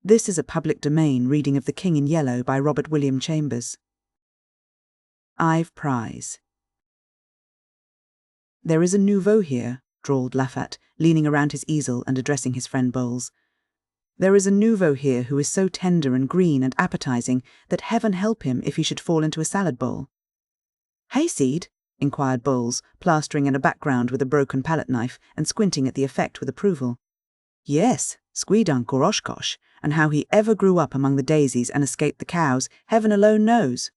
This is a public domain reading of The King in Yellow by Robert William Chambers. I've prize. There is a nouveau here, drawled Lafat, leaning around his easel and addressing his friend Bowles. There is a nouveau here who is so tender and green and appetizing that heaven help him if he should fall into a salad bowl. Hayseed? Inquired Bowles, plastering in a background with a broken palette knife and squinting at the effect with approval. Yes, Squeedunk or Oshkosh, and how he ever grew up among the daisies and escaped the cows, heaven alone knows.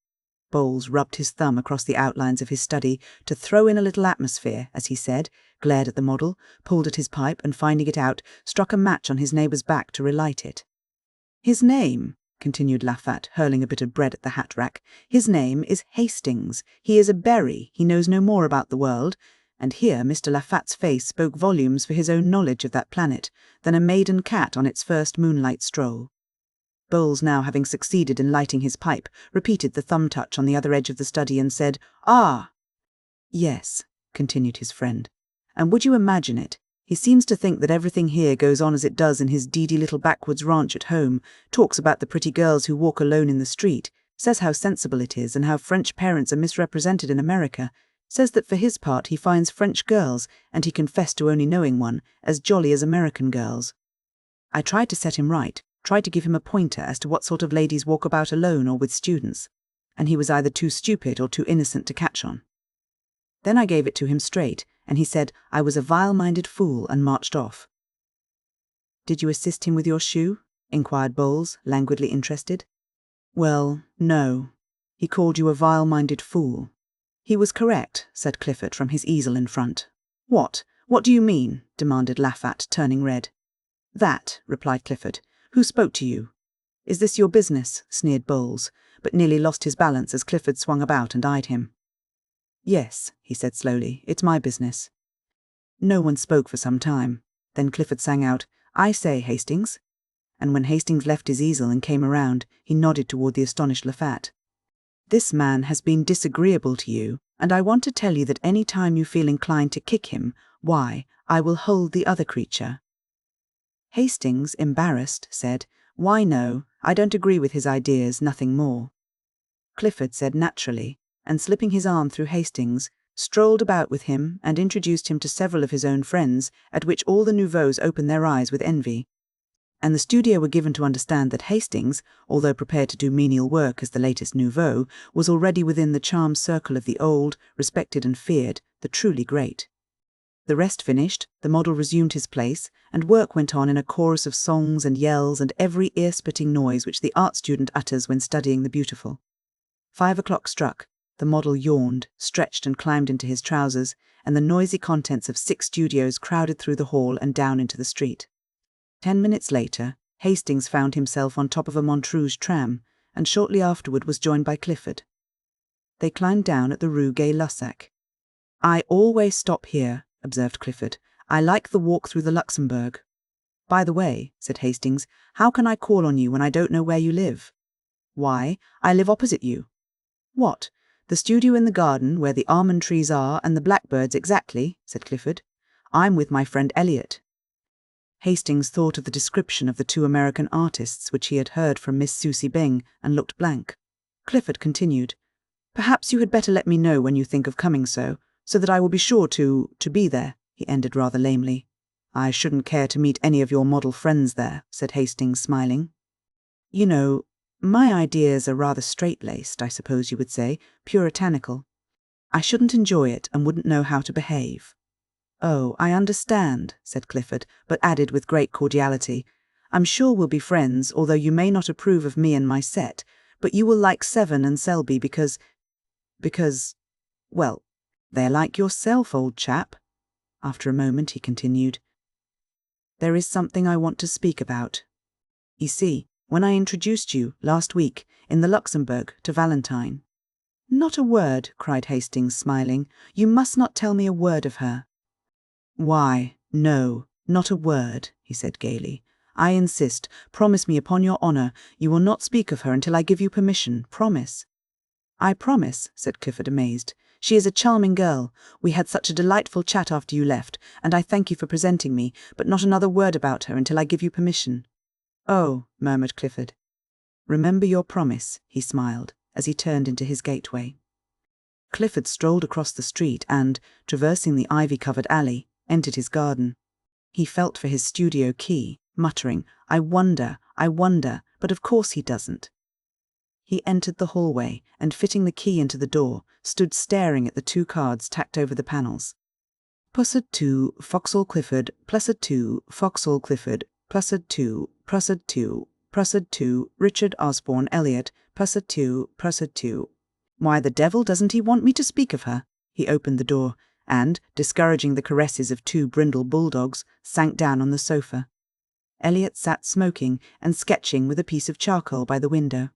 Bowles rubbed his thumb across the outlines of his study to throw in a little atmosphere, as he said, glared at the model, pulled at his pipe, and finding it out, struck a match on his neighbour's back to relight it. His name, continued Lafat, hurling a bit of bread at the hat-rack, his name is Hastings. He is a berry, he knows no more about the world, and here Mr. Lafat's face spoke volumes for his own knowledge of that planet, than a maiden cat on its first moonlight stroll. Bowles, now having succeeded in lighting his pipe, repeated the thumb-touch on the other edge of the study and said, "Ah!" "Yes," continued his friend, "and would you imagine it? He seems to think that everything here goes on as it does in his deedy little backwoods ranch at home, talks about the pretty girls who walk alone in the street, says how sensible it is and how French parents are misrepresented in America, says that for his part he finds French girls, and he confessed to only knowing one, as jolly as American girls. I tried to set him right, tried to give him a pointer as to what sort of ladies walk about alone or with students, and he was either too stupid or too innocent to catch on. Then I gave it to him straight, and he said I was a vile-minded fool and marched off." "Did you assist him with your shoe?" inquired Bowles, languidly interested. "Well, no. He called you a vile-minded fool." "He was correct," said Clifford from his easel in front. "What? What do you mean?" demanded Lafat, turning red. "That," replied Clifford. "Who spoke to you?" "Is this your business?" sneered Bowles, but nearly lost his balance as Clifford swung about and eyed him. "Yes," he said slowly, "it's my business." No one spoke for some time. Then Clifford sang out, "I say, Hastings." And when Hastings left his easel and came around, he nodded toward the astonished Lafat. "This man has been disagreeable to you, and I want to tell you that any time you feel inclined to kick him, why, I will hold the other creature." Hastings, embarrassed, said, "Why no, I don't agree with his ideas, nothing more." Clifford said naturally, and slipping his arm through Hastings, strolled about with him and introduced him to several of his own friends, at which all the nouveaux opened their eyes with envy. And the studio were given to understand that Hastings, although prepared to do menial work as the latest nouveau, was already within the charmed circle of the old, respected and feared, the truly great. The rest finished, the model resumed his place, and work went on in a chorus of songs and yells and every ear-splitting noise which the art student utters when studying the beautiful. 5 o'clock struck, the model yawned, stretched and climbed into his trousers, and the noisy contents of 6 studios crowded through the hall and down into the street. 10 minutes later, Hastings found himself on top of a Montrouge tram, and shortly afterward was joined by Clifford. They climbed down at the Rue Gay-Lussac. "I always stop here," observed Clifford. "I like the walk through the Luxembourg." "By the way," said Hastings, "how can I call on you when I don't know where you live?" "Why, I live opposite you." "What? The studio in the garden where the almond trees are and the blackbirds exactly," said Clifford. "I'm with my friend Elliot." Hastings thought of the description of the 2 American artists which he had heard from Miss Susie Byng and looked blank. Clifford continued, "Perhaps you had better let me know when you think of coming so that I will be sure to be there," he ended rather lamely. "I shouldn't care to meet any of your model friends there," said Hastings, smiling. "You know, my ideas are rather straight-laced, I suppose you would say, puritanical. I shouldn't enjoy it and wouldn't know how to behave." "Oh, I understand," said Clifford, but added with great cordiality, "I'm sure we'll be friends, although you may not approve of me and my set, but you will like Seven and Selby because, well, they're like yourself, old chap." After a moment he continued, "There is something I want to speak about. You see, when I introduced you, last week, in the Luxembourg, to Valentine—" "Not a word," cried Hastings, smiling. "You must not tell me a word of her." "Why, no, not a word," he said gaily. "I insist. Promise me upon your honour you will not speak of her until I give you permission. Promise." "I promise," said Clifford, amazed. "She is a charming girl. We had such a delightful chat after you left, and I thank you for presenting me, but not another word about her until I give you permission." "Oh," murmured Clifford. "Remember your promise," he smiled, as he turned into his gateway. Clifford strolled across the street and, traversing the ivy-covered alley, entered his garden. He felt for his studio key, muttering, I wonder, but of course he doesn't." He entered the hallway and, fitting the key into the door, stood staring at the 2 cards tacked over the panels. Plussed 2, Foxhall Clifford, Plussed 2, Foxhall Clifford, Plussed 2, Plussed 2, Plussed 2, Richard Osborne Elliot, Plussed 2, Plussed 2. Why the devil doesn't he want me to speak of her? He opened the door and, discouraging the caresses of 2 brindle bulldogs, sank down on the sofa. Elliot sat smoking and sketching with a piece of charcoal by the window.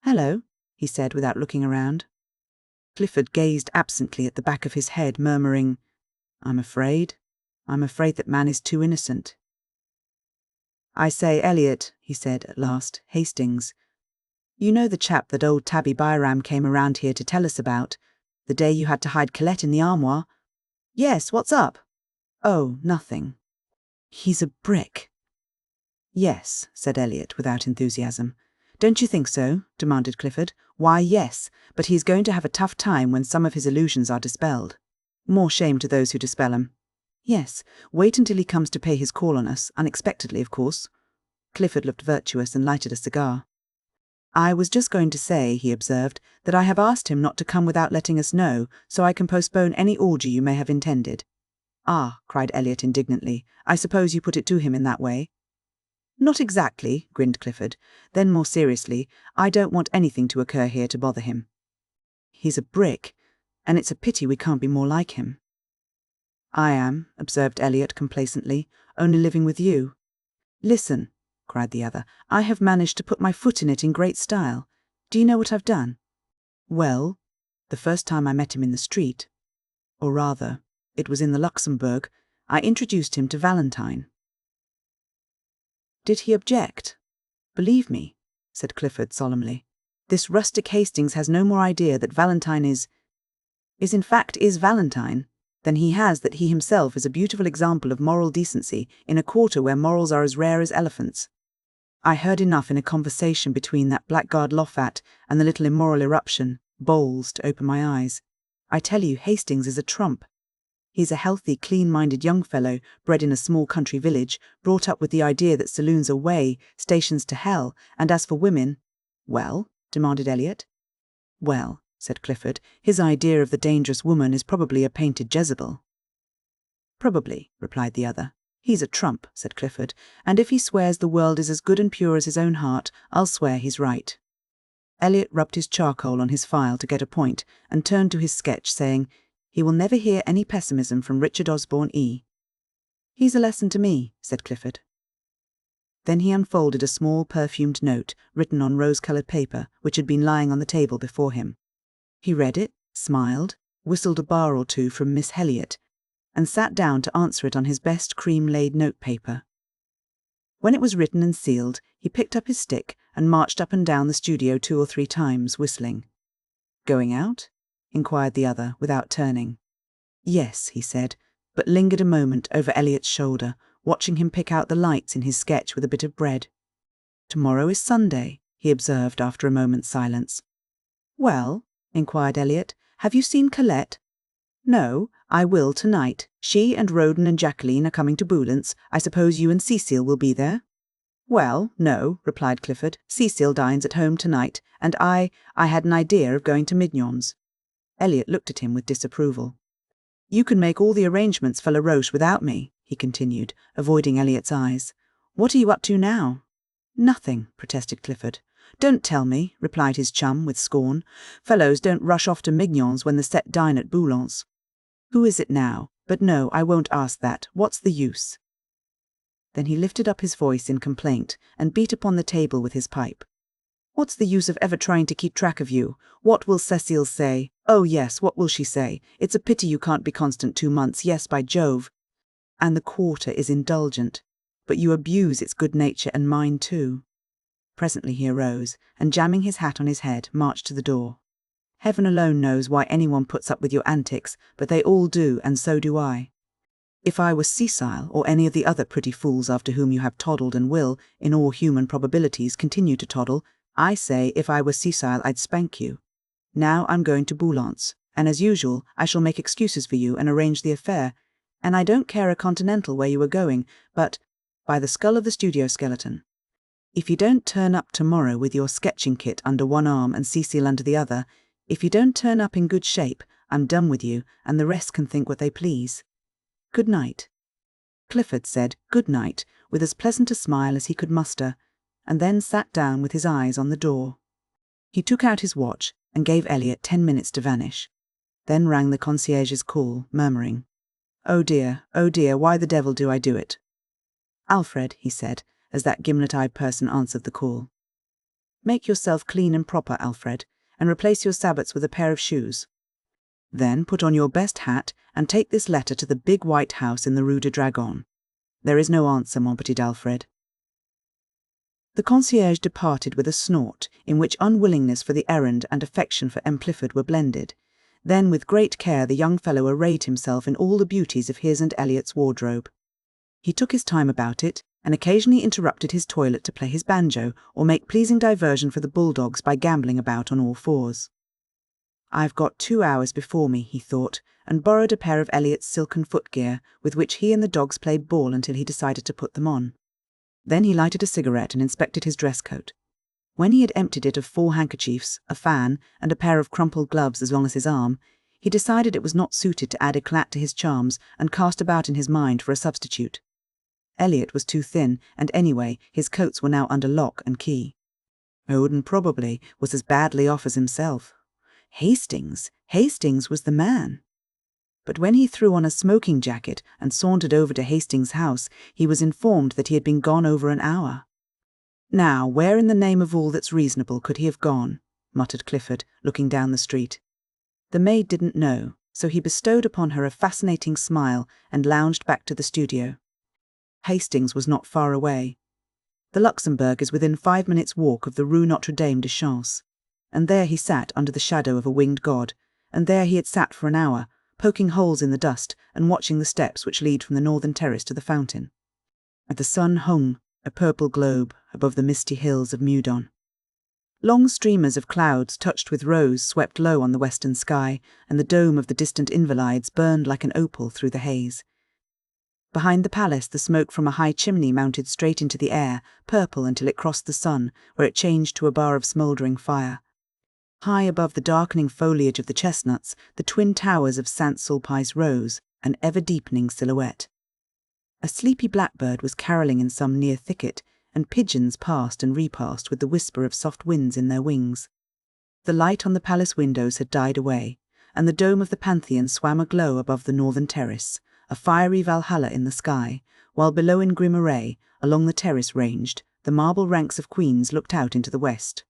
"Hello," he said without looking around. Clifford gazed absently at the back of his head, murmuring, I'm afraid that man is too innocent." "I say, Elliot," he said at last, "Hastings. You know the chap that old Tabby Byram came around here to tell us about, the day you had to hide Colette in the armoire?" "Yes, what's up?" "Oh, nothing. He's a brick." "Yes," said Elliot without enthusiasm. "Don't you think so?" demanded Clifford. "Why, yes, but he's going to have a tough time when some of his illusions are dispelled. More shame to those who dispel 'em. Yes, wait until he comes to pay his call on us, unexpectedly, of course." Clifford looked virtuous and lighted a cigar. "I was just going to say," he observed, "that I have asked him not to come without letting us know, so I can postpone any orgy you may have intended." "Ah," cried Elliot indignantly, "I suppose you put it to him in that way?" "Not exactly," grinned Clifford. Then more seriously, "I don't want anything to occur here to bother him. He's a brick, and it's a pity we can't be more like him." "I am," observed Elliot complacently, "only living with you." "Listen," cried the other, "I have managed to put my foot in it in great style. Do you know what I've done?" "Well, the first time I met him in the street, or rather, it was in the Luxembourg, I introduced him to Valentine." "Did he object?" "Believe me," said Clifford solemnly, "this rustic Hastings has no more idea that Valentine is Valentine than he has that he himself is a beautiful example of moral decency in a quarter where morals are as rare as elephants. I heard enough in a conversation between that blackguard Loffat and the little immoral eruption, Bowles, to open my eyes. I tell you, Hastings is a trump. He's a healthy, clean-minded young fellow, bred in a small country village, brought up with the idea that saloons are way, stations to hell, and as for women—" "Well?" demanded Elliot. "Well," said Clifford, "his idea of the dangerous woman is probably a painted Jezebel." "Probably," replied the other. "He's a trump," said Clifford, "and if he swears the world is as good and pure as his own heart, I'll swear he's right." Elliot rubbed his charcoal on his file to get a point, and turned to his sketch, saying, "He will never hear any pessimism from Richard Osborne E." "He's a lesson to me," said Clifford. Then he unfolded a small perfumed note, written on rose-coloured paper, which had been lying on the table before him. He read it, smiled, whistled a bar or two from Miss Heliot, and sat down to answer it on his best cream-laid note-paper. When it was written and sealed, he picked up his stick and marched up and down the studio 2 or 3 times, whistling. "Going out?" inquired the other, without turning. "Yes," he said, but lingered a moment over Elliot's shoulder, watching him pick out the lights in his sketch with a bit of bread. "Tomorrow is Sunday," he observed after a moment's silence. "Well," inquired Elliot, "have you seen Colette?" "No, I will tonight. She and Roden and Jacqueline are coming to Boulant's. I suppose you and Cecile will be there?" "Well, no," replied Clifford. "Cecile dines at home tonight, and I had an idea of going to Mignon's." Elliot looked at him with disapproval. "You can make all the arrangements for La Roche without me," he continued, avoiding Elliot's eyes. "What are you up to now?" "Nothing," protested Clifford. "Don't tell me," replied his chum with scorn. "Fellows don't rush off to Mignon's when the set dine at Boulant's." "Who is it now? But no, I won't ask that. What's the use?" Then he lifted up his voice in complaint and beat upon the table with his pipe. "What's the use of ever trying to keep track of you? What will Cecile say? Oh yes, what will she say? It's a pity you can't be constant 2 months, yes, by Jove. And the quarter is indulgent, but you abuse its good nature and mine too." Presently he arose, and jamming his hat on his head, marched to the door. "Heaven alone knows why anyone puts up with your antics, but they all do, and so do I." If I was Cecile, or any of the other pretty fools after whom you have toddled and will, in all human probabilities, continue to toddle, I say if I was Cecile I'd spank you. Now I'm going to Boulant's, and as usual I shall make excuses for you and arrange the affair, and I don't care a continental where you are going, but, by the skull of the studio skeleton, if you don't turn up tomorrow with your sketching kit under one arm and Cecile under the other, if you don't turn up in good shape, I'm done with you, and the rest can think what they please. Good night. Clifford said good night with as pleasant a smile as he could muster, and then sat down with his eyes on the door. He took out his watch and gave Elliot 10 minutes to vanish, then rang the concierge's call, murmuring, oh dear, why the devil do I do it?" "Alfred," he said, as that gimlet-eyed person answered the call. "Make yourself clean and proper, Alfred, and replace your sabots with a pair of shoes. Then put on your best hat and take this letter to the big white house in the Rue de Dragon. There is no answer, mon petit Alfred." The concierge departed with a snort, in which unwillingness for the errand and affection for M. Clifford were blended. Then with great care the young fellow arrayed himself in all the beauties of his and Elliot's wardrobe. He took his time about it, and occasionally interrupted his toilet to play his banjo, or make pleasing diversion for the bulldogs by gambling about on all fours. "I've got 2 hours before me," he thought, and borrowed a pair of Elliot's silken footgear, with which he and the dogs played ball until he decided to put them on. Then he lighted a cigarette and inspected his dress coat. When he had emptied it of 4 handkerchiefs, a fan, and a pair of crumpled gloves as long as his arm, he decided it was not suited to add eclat to his charms, and cast about in his mind for a substitute. Elliot was too thin, and anyway, his coats were now under lock and key. Odin probably was as badly off as himself. Hastings was the man. But when he threw on a smoking jacket and sauntered over to Hastings' house, he was informed that he had been gone over an hour. "Now, where in the name of all that's reasonable could he have gone?" muttered Clifford, looking down the street. The maid didn't know, so he bestowed upon her a fascinating smile and lounged back to the studio. Hastings was not far away. The Luxembourg is within 5 minutes' walk of the Rue Notre-Dame de Chance, and there he sat under the shadow of a winged god, and there he had sat for an hour, poking holes in the dust and watching the steps which lead from the northern terrace to the fountain. And the sun hung, a purple globe, above the misty hills of Meudon. Long streamers of clouds touched with rose swept low on the western sky, and the dome of the distant Invalides burned like an opal through the haze. Behind the palace the smoke from a high chimney mounted straight into the air, purple until it crossed the sun, where it changed to a bar of smouldering fire. High above the darkening foliage of the chestnuts, the twin towers of Saint-Sulpice rose, an ever-deepening silhouette. A sleepy blackbird was carolling in some near thicket, and pigeons passed and repassed with the whisper of soft winds in their wings. The light on the palace windows had died away, and the dome of the Pantheon swam aglow above the northern terrace, a fiery Valhalla in the sky, while below in grim array, along the terrace ranged, the marble ranks of queens looked out into the west.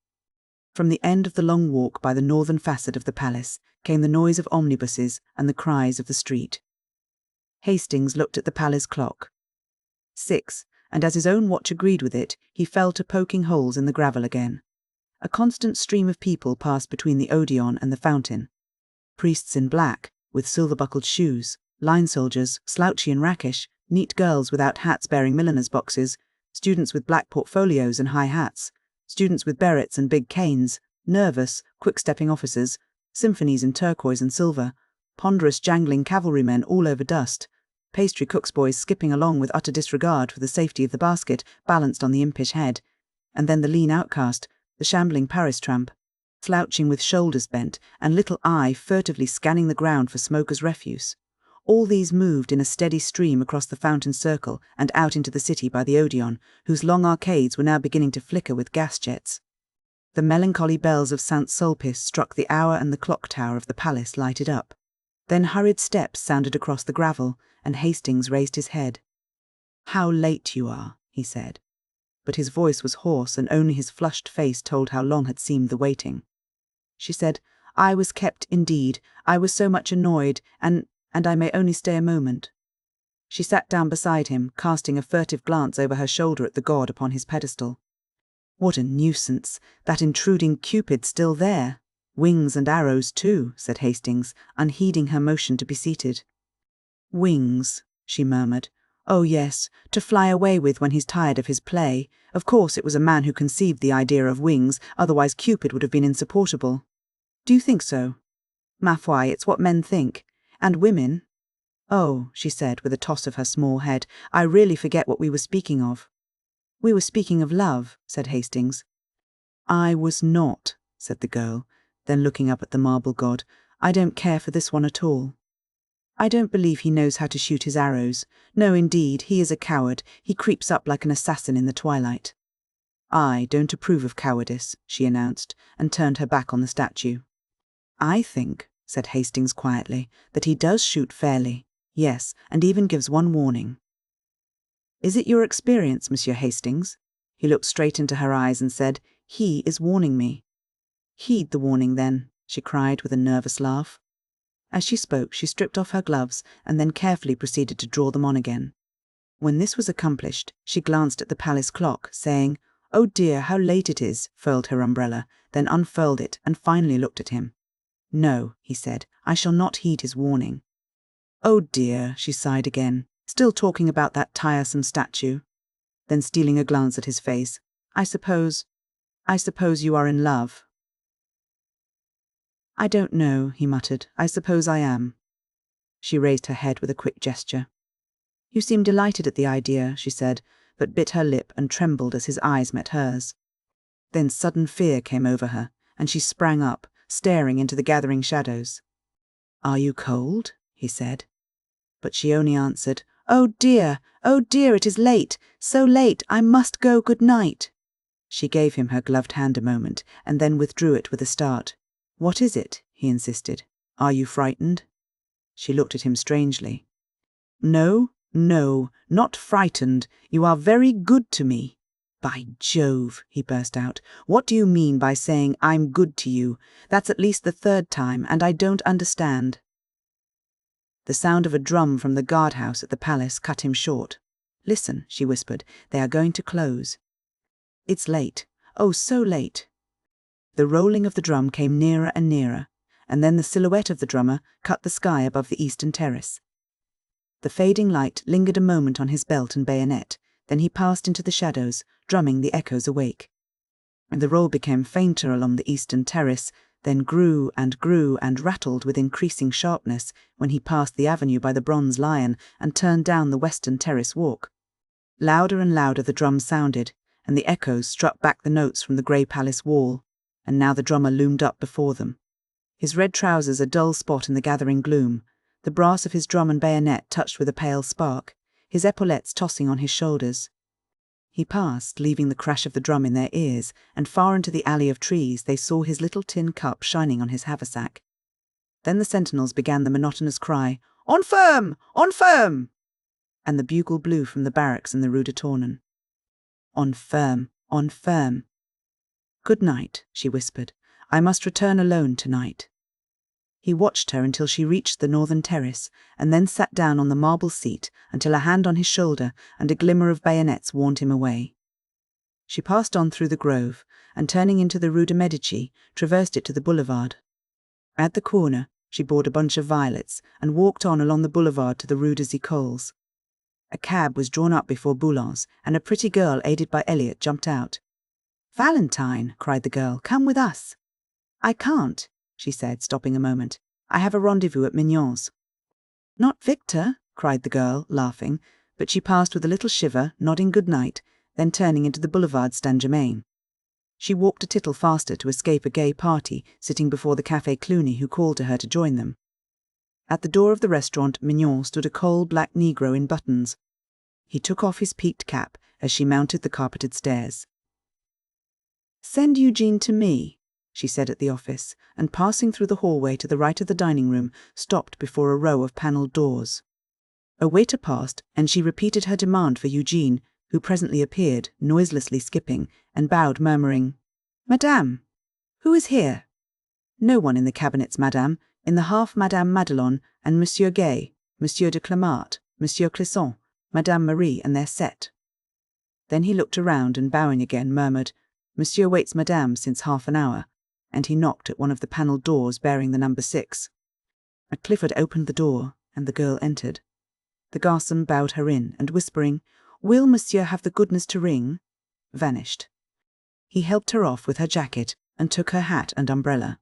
From the end of the long walk by the northern facade of the palace came the noise of omnibuses and the cries of the street. Hastings looked at the palace clock. 6, and as his own watch agreed with it, he fell to poking holes in the gravel again. A constant stream of people passed between the Odeon and the fountain. Priests in black, with silver-buckled shoes, line soldiers, slouchy and rakish, neat girls without hats bearing milliners' boxes, students with black portfolios and high hats, students with berets and big canes, nervous, quick-stepping officers, symphonies in turquoise and silver, ponderous jangling cavalrymen all over dust, pastry cook's boys skipping along with utter disregard for the safety of the basket balanced on the impish head, and then the lean outcast, the shambling Paris tramp, slouching with shoulders bent and little eye furtively scanning the ground for smoker's refuse. All these moved in a steady stream across the fountain circle and out into the city by the Odeon, whose long arcades were now beginning to flicker with gas jets. The melancholy bells of Saint-Sulpice struck the hour, and the clock tower of the palace lighted up. Then hurried steps sounded across the gravel, and Hastings raised his head. "How late you are," he said. But his voice was hoarse, and only his flushed face told how long had seemed the waiting. She said, "I was kept, indeed. I was so much annoyed, and I may only stay a moment." She sat down beside him, casting a furtive glance over her shoulder at the god upon his pedestal. "What a nuisance, that intruding Cupid still there. Wings and arrows too," said Hastings, unheeding her motion to be seated. "Wings," she murmured. "Oh yes, to fly away with when he's tired of his play. Of course it was a man who conceived the idea of wings, otherwise Cupid would have been insupportable." "Do you think so?" "Ma foi, it's what men think. And women." "Oh," she said with a toss of her small head, "I really forget what we were speaking of." "We were speaking of love," said Hastings. "I was not," said the girl, then looking up at the marble god. "I don't care for this one at all. I don't believe he knows how to shoot his arrows. No, indeed, he is a coward. He creeps up like an assassin in the twilight." "I don't approve of cowardice," she announced, and turned her back on the statue. "I think," said Hastings quietly, "that he does shoot fairly. Yes, and even gives one warning." "Is it your experience, Monsieur Hastings?" He looked straight into her eyes and said, "He is warning me." "Heed the warning, then," she cried with a nervous laugh. As she spoke, she stripped off her gloves and then carefully proceeded to draw them on again. When this was accomplished, she glanced at the palace clock, saying, "Oh dear, how late it is," furled her umbrella, then unfurled it and finally looked at him. "No," he said, "I shall not heed his warning." "Oh dear," she sighed again, still talking about that tiresome statue. Then stealing a glance at his face, I suppose you are in love." "I don't know," he muttered. "I suppose I am." She raised her head with a quick gesture. "You seem delighted at the idea," she said, but bit her lip and trembled as his eyes met hers. Then sudden fear came over her, and she sprang up, staring into the gathering shadows. "Are you cold?" he said. But she only answered, oh dear, it is late, so late, I must go, good night." She gave him her gloved hand a moment, and then withdrew it with a start. "What is it?" he insisted. "Are you frightened?" She looked at him strangely. No, not frightened. You are very good to me." "By Jove," he burst out, "what do you mean by saying I'm good to you? That's at least the third time, and I don't understand." The sound of a drum from the guardhouse at the palace cut him short. "Listen," she whispered, "they are going to close." "It's late. Oh, so late." The rolling of the drum came nearer and nearer, and then the silhouette of the drummer cut the sky above the eastern terrace. The fading light lingered a moment on his belt and bayonet, then he passed into the shadows, drumming the echoes awake. And the roll became fainter along the eastern terrace, then grew and rattled with increasing sharpness when he passed the avenue by the Bronze Lion and turned down the western terrace walk. Louder and louder the drum sounded, and the echoes struck back the notes from the grey palace wall, and now the drummer loomed up before them. His red trousers a dull spot in the gathering gloom, the brass of his drum and bayonet touched with a pale spark, his epaulettes tossing on his shoulders. He passed, leaving the crash of the drum in their ears, and far into the alley of trees they saw his little tin cup shining on his haversack. Then the sentinels began the monotonous cry, "On firm! On firm!" and the bugle blew from the barracks in the Rue de Tournon. On firm, on firm. "Good night," she whispered. "I must return alone tonight." He watched her until she reached the northern terrace, and then sat down on the marble seat until a hand on his shoulder and a glimmer of bayonets warned him away. She passed on through the grove, and turning into the Rue de Medici, traversed it to the boulevard. At the corner, she bought a bunch of violets and walked on along the boulevard to the Rue des Écoles. A cab was drawn up before Boulan's, and a pretty girl aided by Elliot jumped out. "Valentine," cried the girl, "come with us." "I can't," she said, stopping a moment. "I have a rendezvous at Mignon's." "Not Victor?" cried the girl, laughing, but she passed with a little shiver, nodding good night, then turning into the boulevard Saint-Germain. She walked a tittle faster to escape a gay party sitting before the Café Cluny who called to her to join them. At the door of the restaurant Mignon stood a coal-black negro in buttons. He took off his peaked cap as she mounted the carpeted stairs. "Send Eugene to me," she said at the office, and passing through the hallway to the right of the dining room, stopped before a row of panelled doors. A waiter passed, and she repeated her demand for Eugene, who presently appeared, noiselessly skipping, and bowed, murmuring, "Madame, who is here?" "No one in the cabinets, madame. In the half Madame Madelon and Monsieur Gay, Monsieur de Clamart, Monsieur Clisson, Madame Marie and their set." Then he looked around and bowing again murmured, "Monsieur waits madame since half an hour," and he knocked at one of the panelled doors bearing the number 6. Clifford opened the door, and the girl entered. The garçon bowed her in, and whispering, "Will monsieur have the goodness to ring?" vanished. He helped her off with her jacket and took her hat and umbrella.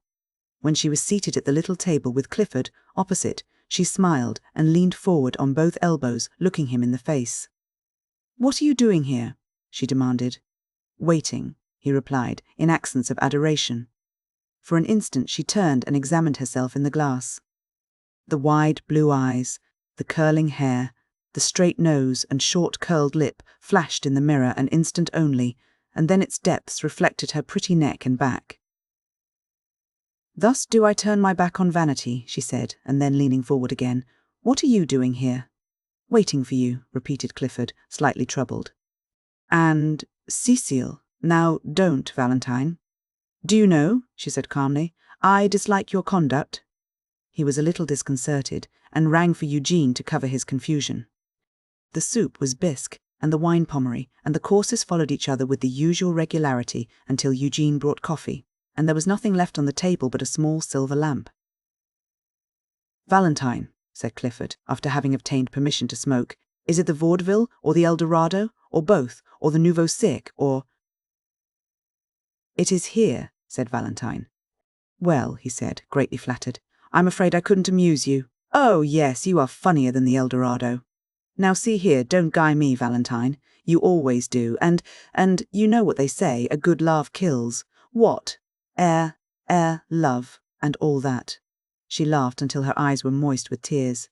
When she was seated at the little table with Clifford opposite, she smiled and leaned forward on both elbows, looking him in the face. "What are you doing here?" she demanded. "Waiting," he replied, in accents of adoration. For an instant she turned and examined herself in the glass. The wide blue eyes, the curling hair, the straight nose and short curled lip flashed in the mirror an instant only, and then its depths reflected her pretty neck and back. "Thus do I turn my back on vanity," she said, and then leaning forward again, "What are you doing here?" "Waiting for you," repeated Clifford, slightly troubled. "And Cecile, now don't, Valentine." "Do you know," she said calmly, "I dislike your conduct." He was a little disconcerted, and rang for Eugene to cover his confusion. The soup was bisque, and the wine pommery, and the courses followed each other with the usual regularity until Eugene brought coffee, and there was nothing left on the table but a small silver lamp. "Valentine," said Clifford, after having obtained permission to smoke, "is it the vaudeville, or the El Dorado, or both, or the Nouveau Cirque, or—" "It is here," said Valentine. "Well," he said, greatly flattered, "I'm afraid I couldn't amuse you." "Oh, yes, you are funnier than the El Dorado. Now see here, don't guy me, Valentine. You always do, and you know what they say, a good laugh kills. What? Air, love, and all that." She laughed until her eyes were moist with tears.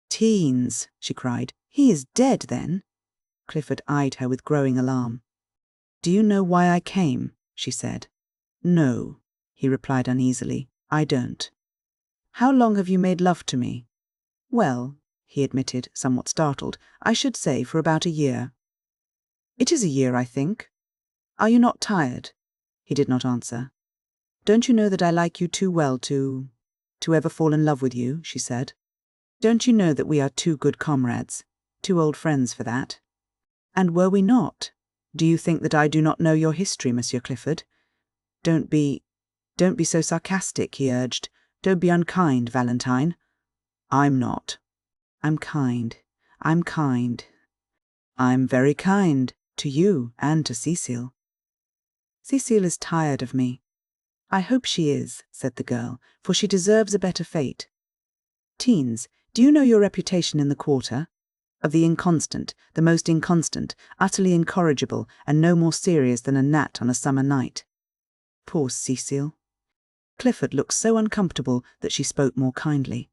"Teens," she cried. "He is dead, then?" Clifford eyed her with growing alarm. "Do you know why I came?" she said. "No," he replied uneasily, "I don't." "How long have you made love to me?" "Well," he admitted, somewhat startled, "I should say for about a year." "It is a year, I think." "Are you not tired?" He did not answer. "Don't you know that I like you too well to ever fall in love with you?" she said. "Don't you know that we are too good comrades, too old friends for that?" "And were we not? Do you think that I do not know your history, Monsieur Clifford?" Don't be so sarcastic," he urged. "Don't be unkind, Valentine." "I'm not." I'm kind. I'm very kind, to you and to Cecile." "Cecile is tired of me." "I hope she is," said the girl, "for she deserves a better fate. Teens, do you know your reputation in the quarter? Of the inconstant, the most inconstant, utterly incorrigible, and no more serious than a gnat on a summer night." Poor Cecile. Clifford looked so uncomfortable that she spoke more kindly.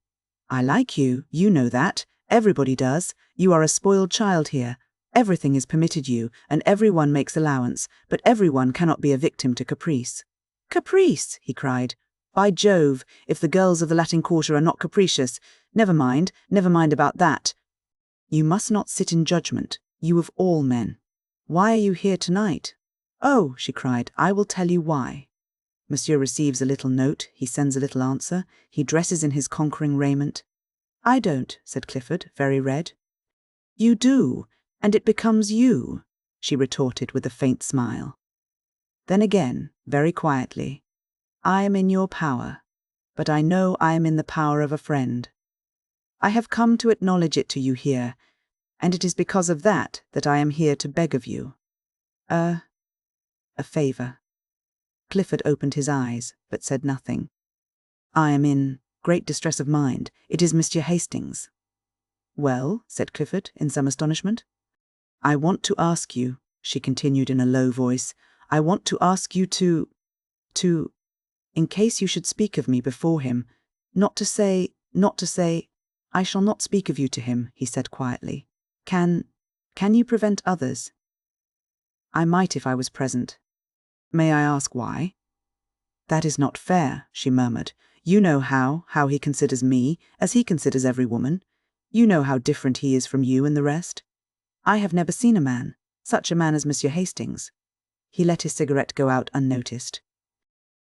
"I like you, you know that. Everybody does. You are a spoiled child here. Everything is permitted you, and everyone makes allowance, but everyone cannot be a victim to caprice." "Caprice!" he cried. "By Jove, if the girls of the Latin Quarter are not capricious, never mind about that. You must not sit in judgment, you of all men. Why are you here tonight?" "Oh," she cried, "I will tell you why. Monsieur receives a little note, he sends a little answer, he dresses in his conquering raiment." "I don't," said Clifford, very red. "You do, and it becomes you," she retorted with a faint smile. Then again, very quietly, "I am in your power, but I know I am in the power of a friend. I have come to acknowledge it to you here, and it is because of that I am here to beg of you a favour." Clifford opened his eyes, but said nothing. "I am in great distress of mind. It is Monsieur Hastings." "Well," said Clifford, in some astonishment. "I want to ask you," she continued in a low voice, "I want to ask you to, in case you should speak of me before him, not to say, I shall not speak of you to him," he said quietly. Can you prevent others?" "I might if I was present." "May I ask why?" "That is not fair," she murmured. "You know how he considers me, as he considers every woman. You know how different he is from you and the rest. I have never seen a man, such a man as Monsieur Hastings." He let his cigarette go out unnoticed.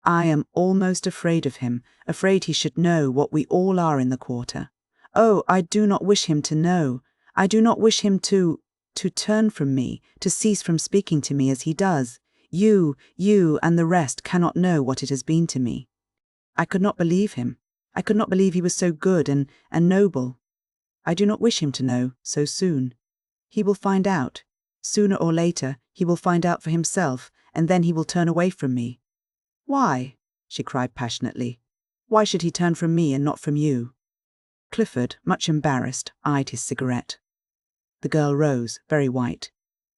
"I am almost afraid of him, afraid he should know what we all are in the Quarter. Oh, I do not wish him to know. I do not wish him to turn from me, to cease from speaking to me as he does. You and the rest cannot know what it has been to me. I could not believe him. I could not believe he was so good and noble." I do not wish him to know so soon. He will find out. Sooner or later, he will find out for himself, and then he will turn away from me." "Why?" she cried passionately. "Why should he turn from me and not from you?" Clifford, much embarrassed, eyed his cigarette. The girl rose, very white.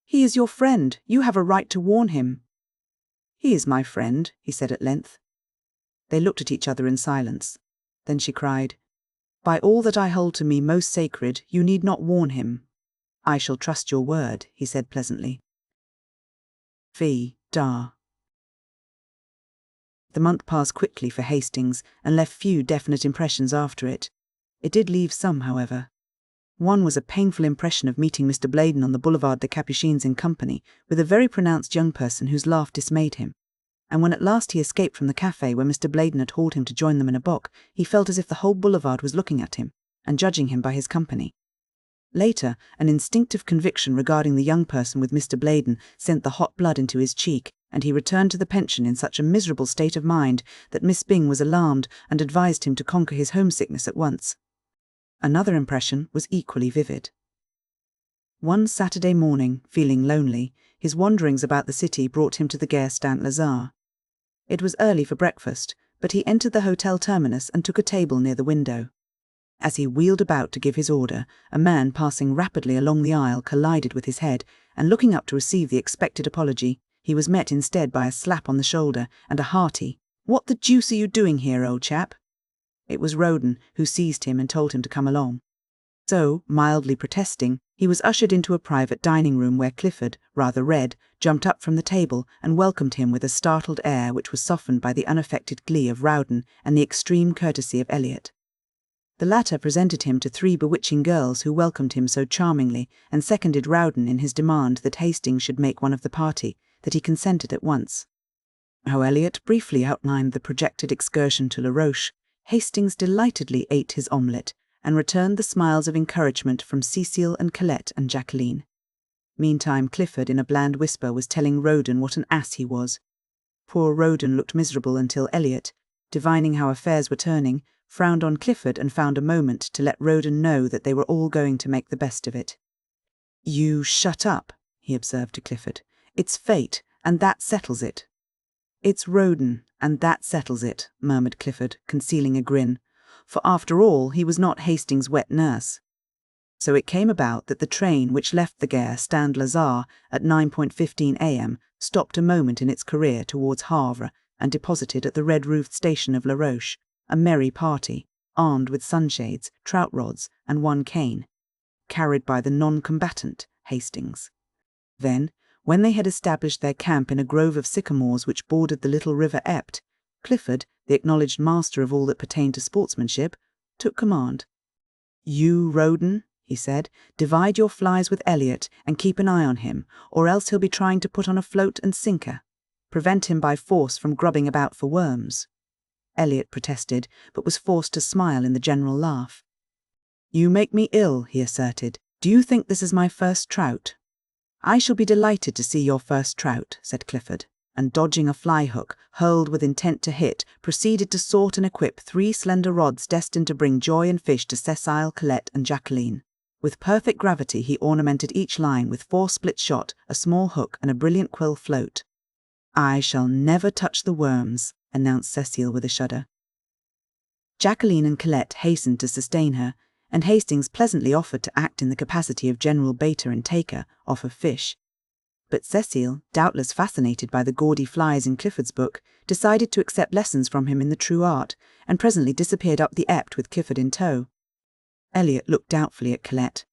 "He is your friend. You have a right to warn him." "He is my friend," he said at length. They looked at each other in silence. Then she cried, "By all that I hold to me most sacred, you need not warn him." "I shall trust your word," he said pleasantly. V. Dar. The month passed quickly for Hastings and left few definite impressions after it. It did leave some, however. One was a painful impression of meeting Mr. Bladen on the Boulevard des Capucines in company with a very pronounced young person whose laugh dismayed him. And when at last he escaped from the café where Mr. Bladen had hauled him to join them in a bock, he felt as if the whole boulevard was looking at him and judging him by his company. Later, an instinctive conviction regarding the young person with Mr. Bladen sent the hot blood into his cheek, and he returned to the pension in such a miserable state of mind that Miss Byng was alarmed and advised him to conquer his homesickness at once. Another impression was equally vivid. One Saturday morning, feeling lonely, his wanderings about the city brought him to the Gare Saint-Lazare. It was early for breakfast, but he entered the hotel terminus and took a table near the window. As he wheeled about to give his order, a man passing rapidly along the aisle collided with his head, and looking up to receive the expected apology, he was met instead by a slap on the shoulder and a hearty, "What the deuce are you doing here, old chap?" It was Roden, who seized him and told him to come along. So, mildly protesting, he was ushered into a private dining room where Clifford, rather red, jumped up from the table and welcomed him with a startled air which was softened by the unaffected glee of Rowden and the extreme courtesy of Eliot. The latter presented him to 3 bewitching girls who welcomed him so charmingly and seconded Rowden in his demand that Hastings should make one of the party, that he consented at once. How Eliot briefly outlined the projected excursion to La Roche, Hastings delightedly ate his omelette and returned the smiles of encouragement from Cecile and Colette and Jacqueline. Meantime Clifford, in a bland whisper, was telling Roden what an ass he was. Poor Roden looked miserable until Eliot, divining how affairs were turning, frowned on Clifford and found a moment to let Roden know that they were all going to make the best of it. "You shut up," he observed to Clifford. "It's fate, and that settles it." "It's Roden, and that settles it," murmured Clifford, concealing a grin, for after all he was not Hastings' wet nurse. So it came about that the train which left the Gare Saint-Lazare at 9:15 a.m. stopped a moment in its career towards Havre and deposited at the red-roofed station of La Roche, a merry party, armed with sunshades, trout rods, and one cane, carried by the non-combatant Hastings. Then, when they had established their camp in a grove of sycamores which bordered the little river Epte, Clifford, the acknowledged master of all that pertained to sportsmanship, took command. "You, Roden," he said, "divide your flies with Eliot and keep an eye on him, or else he'll be trying to put on a float and sinker. Prevent him by force from grubbing about for worms." Eliot protested, but was forced to smile in the general laugh. "You make me ill," he asserted. "Do you think this is my first trout?" "I shall be delighted to see your first trout," said Clifford, and dodging a fly hook, hurled with intent to hit, proceeded to sort and equip 3 slender rods destined to bring joy and fish to Cecile, Colette, and Jacqueline. With perfect gravity he ornamented each line with 4 split shot, a small hook, and a brilliant quill float. "I shall never touch the worms," announced Cecile with a shudder. Jacqueline and Colette hastened to sustain her, and Hastings pleasantly offered to act in the capacity of general baiter and taker, offer fish. But Cecile, doubtless fascinated by the gaudy flies in Clifford's book, decided to accept lessons from him in the true art, and presently disappeared up the Epte with Clifford in tow. Eliot looked doubtfully at Colette.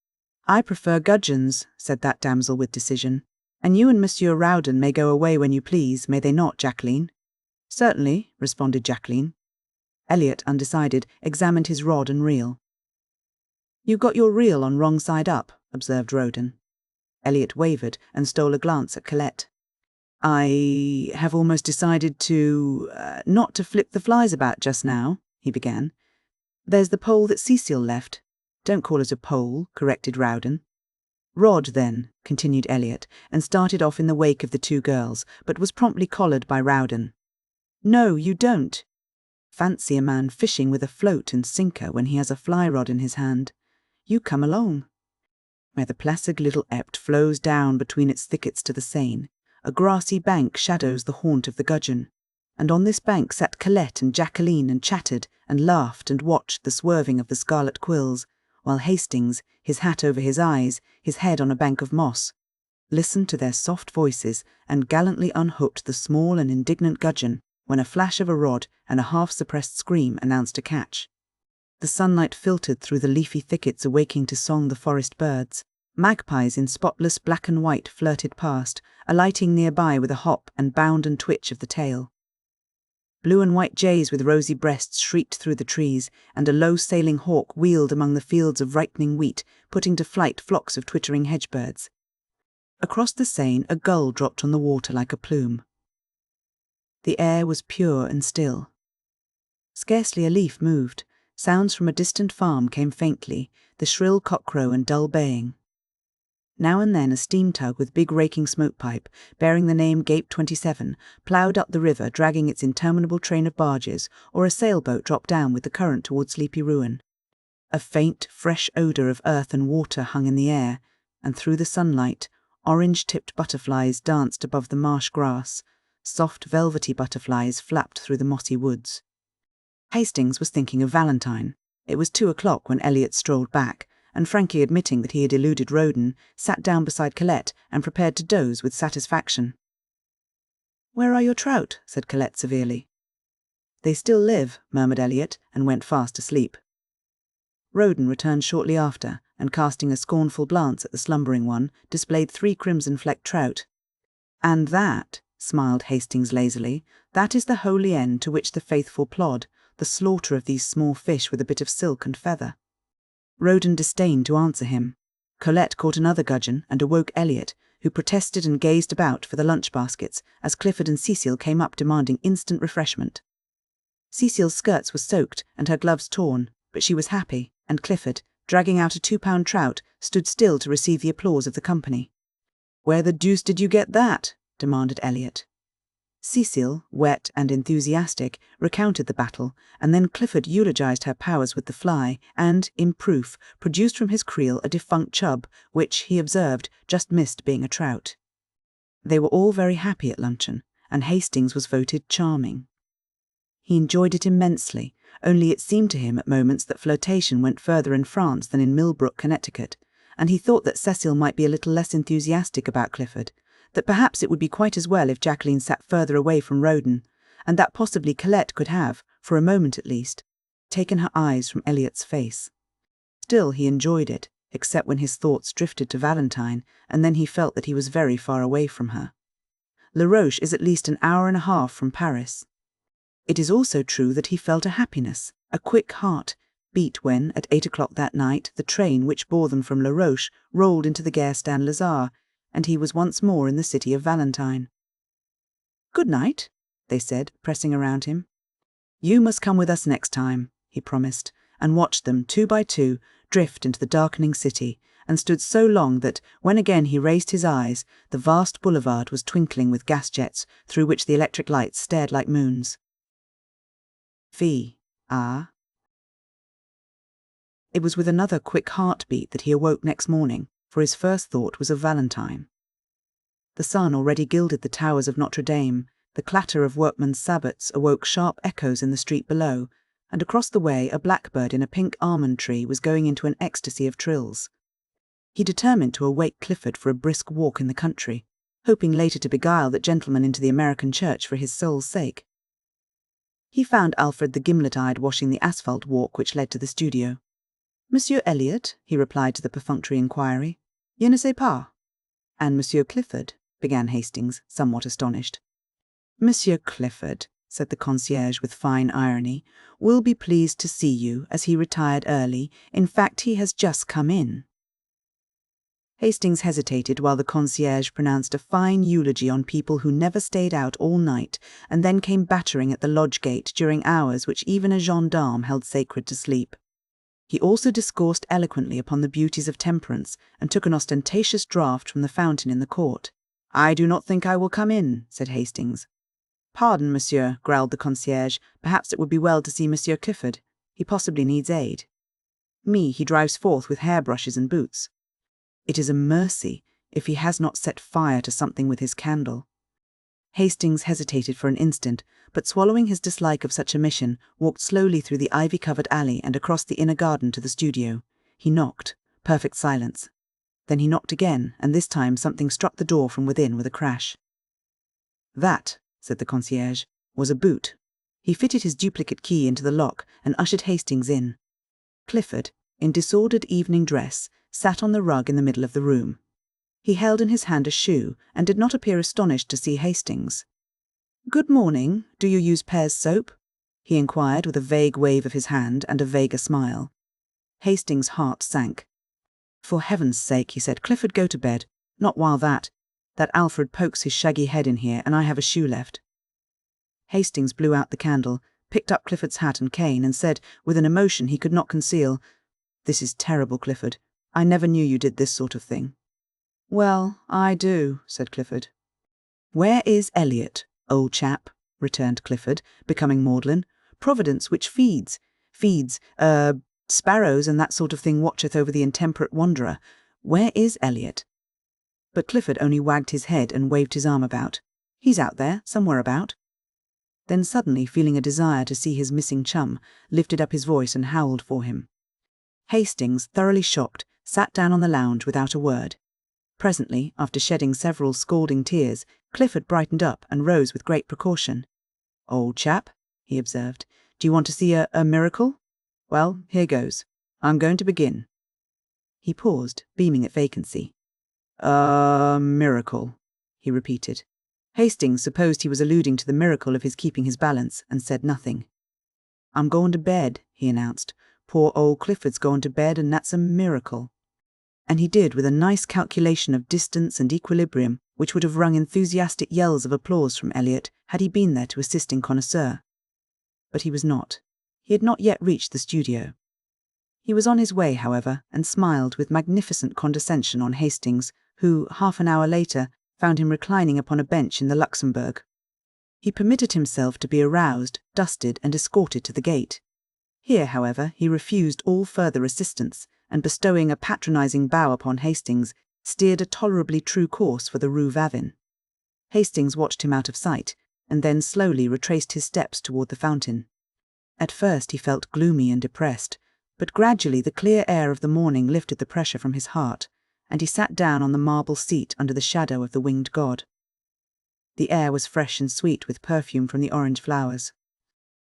"I prefer gudgeons," said that damsel with decision. "And you and Monsieur Rowden may go away when you please, may they not, Jacqueline?" "Certainly," responded Jacqueline. Eliot, undecided, examined his rod and reel. "You got your reel on wrong side up," observed Roden. Eliot wavered and stole a glance at Colette. "I have almost decided not to flip the flies about just now," he began. "There's the pole that Cecile left." "Don't call it a pole," corrected Rowden. "Rod, then," continued Eliot, and started off in the wake of the 2 girls, but was promptly collared by Rowden. "No, you don't. Fancy a man fishing with a float and sinker when he has a fly rod in his hand. You come along. Where the placid little Ept flows down between its thickets to the Seine, a grassy bank shadows the haunt of the gudgeon, and on this bank sat Colette and Jacqueline and chatted and laughed and watched the swerving of the scarlet quills, while Hastings, his hat over his eyes, his head on a bank of moss, listened to their soft voices and gallantly unhooked the small and indignant gudgeon when a flash of a rod and a half-suppressed scream announced a catch. The sunlight filtered through the leafy thickets, awaking to song the forest birds. Magpies in spotless black and white flirted past, alighting nearby with a hop and bound and twitch of the tail. Blue and white jays with rosy breasts shrieked through the trees, and a low-sailing hawk wheeled among the fields of ripening wheat, putting to flight flocks of twittering hedge-birds. Across the Seine a gull dropped on the water like a plume. The air was pure and still. Scarcely a leaf moved. Sounds from a distant farm came faintly, the shrill cockcrow and dull baying. Now and then a steam tug with big raking smoke pipe, bearing the name Gape 27, ploughed up the river dragging its interminable train of barges, or a sailboat dropped down with the current toward sleepy ruin. A faint, fresh odour of earth and water hung in the air, and through the sunlight, orange-tipped butterflies danced above the marsh grass. Soft, velvety butterflies flapped through the mossy woods. Hastings was thinking of Valentine. It was 2:00 when Elliot strolled back, and frankly admitting that he had eluded Roden, sat down beside Colette and prepared to doze with satisfaction. "Where are your trout?" said Colette severely. "They still live," murmured Elliot, and went fast asleep. Roden returned shortly after, and casting a scornful glance at the slumbering one, displayed 3 crimson-flecked trout. "And that," smiled Hastings lazily, "that is the holy end to which the faithful plod, the slaughter of these small fish with a bit of silk and feather." Roden disdained to answer him. Colette caught another gudgeon and awoke Elliot, who protested and gazed about for the lunch-baskets as Clifford and Cecile came up demanding instant refreshment. Cecile's skirts were soaked and her gloves torn, but she was happy, and Clifford, dragging out a 2-pound trout, stood still to receive the applause of the company. "Where the deuce did you get that?" demanded Elliot. Cecile, wet and enthusiastic, recounted the battle, and then Clifford eulogized her powers with the fly, and, in proof, produced from his creel a defunct chub, which, he observed, just missed being a trout. They were all very happy at luncheon, and Hastings was voted charming. He enjoyed it immensely, only it seemed to him at moments that flirtation went further in France than in Millbrook, Connecticut, and he thought that Cecile might be a little less enthusiastic about Clifford, that perhaps it would be quite as well if Jacqueline sat further away from Roden, and that possibly Colette could have, for a moment at least, taken her eyes from Elliot's face. Still he enjoyed it, except when his thoughts drifted to Valentine, and then he felt that he was very far away from her. La Roche is at least an hour and a half from Paris. It is also true that he felt a happiness, a quick heart, beat when, at 8:00 that night, the train which bore them from La Roche rolled into the Gare St. Lazare, and he was once more in the city of Valentine. "Good night," they said, pressing around him. "You must come with us next time," he promised, and watched them, 2 by 2, drift into the darkening city, and stood so long that, when again he raised his eyes, the vast boulevard was twinkling with gas jets through which the electric lights stared like moons. It was with another quick heartbeat that he awoke next morning, for his first thought was of Valentine. The sun already gilded the towers of Notre Dame, the clatter of workmen's sabots awoke sharp echoes in the street below, and across the way a blackbird in a pink almond tree was going into an ecstasy of trills. He determined to awake Clifford for a brisk walk in the country, hoping later to beguile that gentleman into the American church for his soul's sake. He found Alfred the gimlet-eyed washing the asphalt walk which led to the studio. "Monsieur Elliot," he replied to the perfunctory inquiry. "Je ne sais pas." "And Monsieur Clifford," began Hastings, somewhat astonished. "Monsieur Clifford," said the concierge with fine irony, "will be pleased to see you, as he retired early. In fact, he has just come in." Hastings hesitated while the concierge pronounced a fine eulogy on people who never stayed out all night and then came battering at the lodge gate during hours which even a gendarme held sacred to sleep. He also discoursed eloquently upon the beauties of temperance and took an ostentatious draught from the fountain in the court. "I do not think I will come in," said Hastings. "Pardon, monsieur," growled the concierge. "Perhaps it would be well to see Monsieur Clifford. He possibly needs aid." Me he drives forth with hairbrushes and boots. It is a mercy if he has not set fire to something with his candle. Hastings hesitated for an instant, but swallowing his dislike of such a mission, walked slowly through the ivy-covered alley and across the inner garden to the studio. He knocked. Perfect silence. Then he knocked again, and this time something struck the door from within with a crash. "That," said the concierge, "was a boot." He fitted his duplicate key into the lock and ushered Hastings in. Clifford, in disordered evening dress, sat on the rug in the middle of the room. He held in his hand a shoe and did not appear astonished to see Hastings. "Good morning. Do you use Pear's soap?" he inquired with a vague wave of his hand and a vaguer smile. Hastings' heart sank. "For heaven's sake," he said, "Clifford, go to bed. Not while that Alfred pokes his shaggy head in here and I have a shoe left." Hastings blew out the candle, picked up Clifford's hat and cane, and said, with an emotion he could not conceal, "This is terrible, Clifford. I never knew you did this sort of thing." "Well, I do," said Clifford. "Where is Elliot, old chap?" returned Clifford, becoming maudlin. "Providence which feeds, sparrows and that sort of thing watcheth over the intemperate wanderer. Where is Elliot?" But Clifford only wagged his head and waved his arm about. "He's out there, somewhere about." Then suddenly, feeling a desire to see his missing chum, lifted up his voice and howled for him. Hastings, thoroughly shocked, sat down on the lounge without a word. Presently, after shedding several scalding tears, Clifford brightened up and rose with great precaution. "Old chap," he observed, "do you want to see a miracle? Well, here goes. I'm going to begin." He paused, beaming at vacancy. "A miracle," he repeated. Hastings supposed he was alluding to the miracle of his keeping his balance, and said nothing. "I'm going to bed," he announced. "Poor old Clifford's going to bed, and that's a miracle." And he did, with a nice calculation of distance and equilibrium, which would have wrung enthusiastic yells of applause from Elliot had he been there to assist in connoisseur. But he was not. He had not yet reached the studio. He was on his way, however, and smiled with magnificent condescension on Hastings, who, half an hour later, found him reclining upon a bench in the Luxembourg. He permitted himself to be aroused, dusted, and escorted to the gate. Here, however, he refused all further assistance, and bestowing a patronizing bow upon Hastings, steered a tolerably true course for the Rue Vavin. Hastings watched him out of sight, and then slowly retraced his steps toward the fountain. At first he felt gloomy and depressed, but gradually the clear air of the morning lifted the pressure from his heart, and he sat down on the marble seat under the shadow of the winged god. The air was fresh and sweet with perfume from the orange flowers.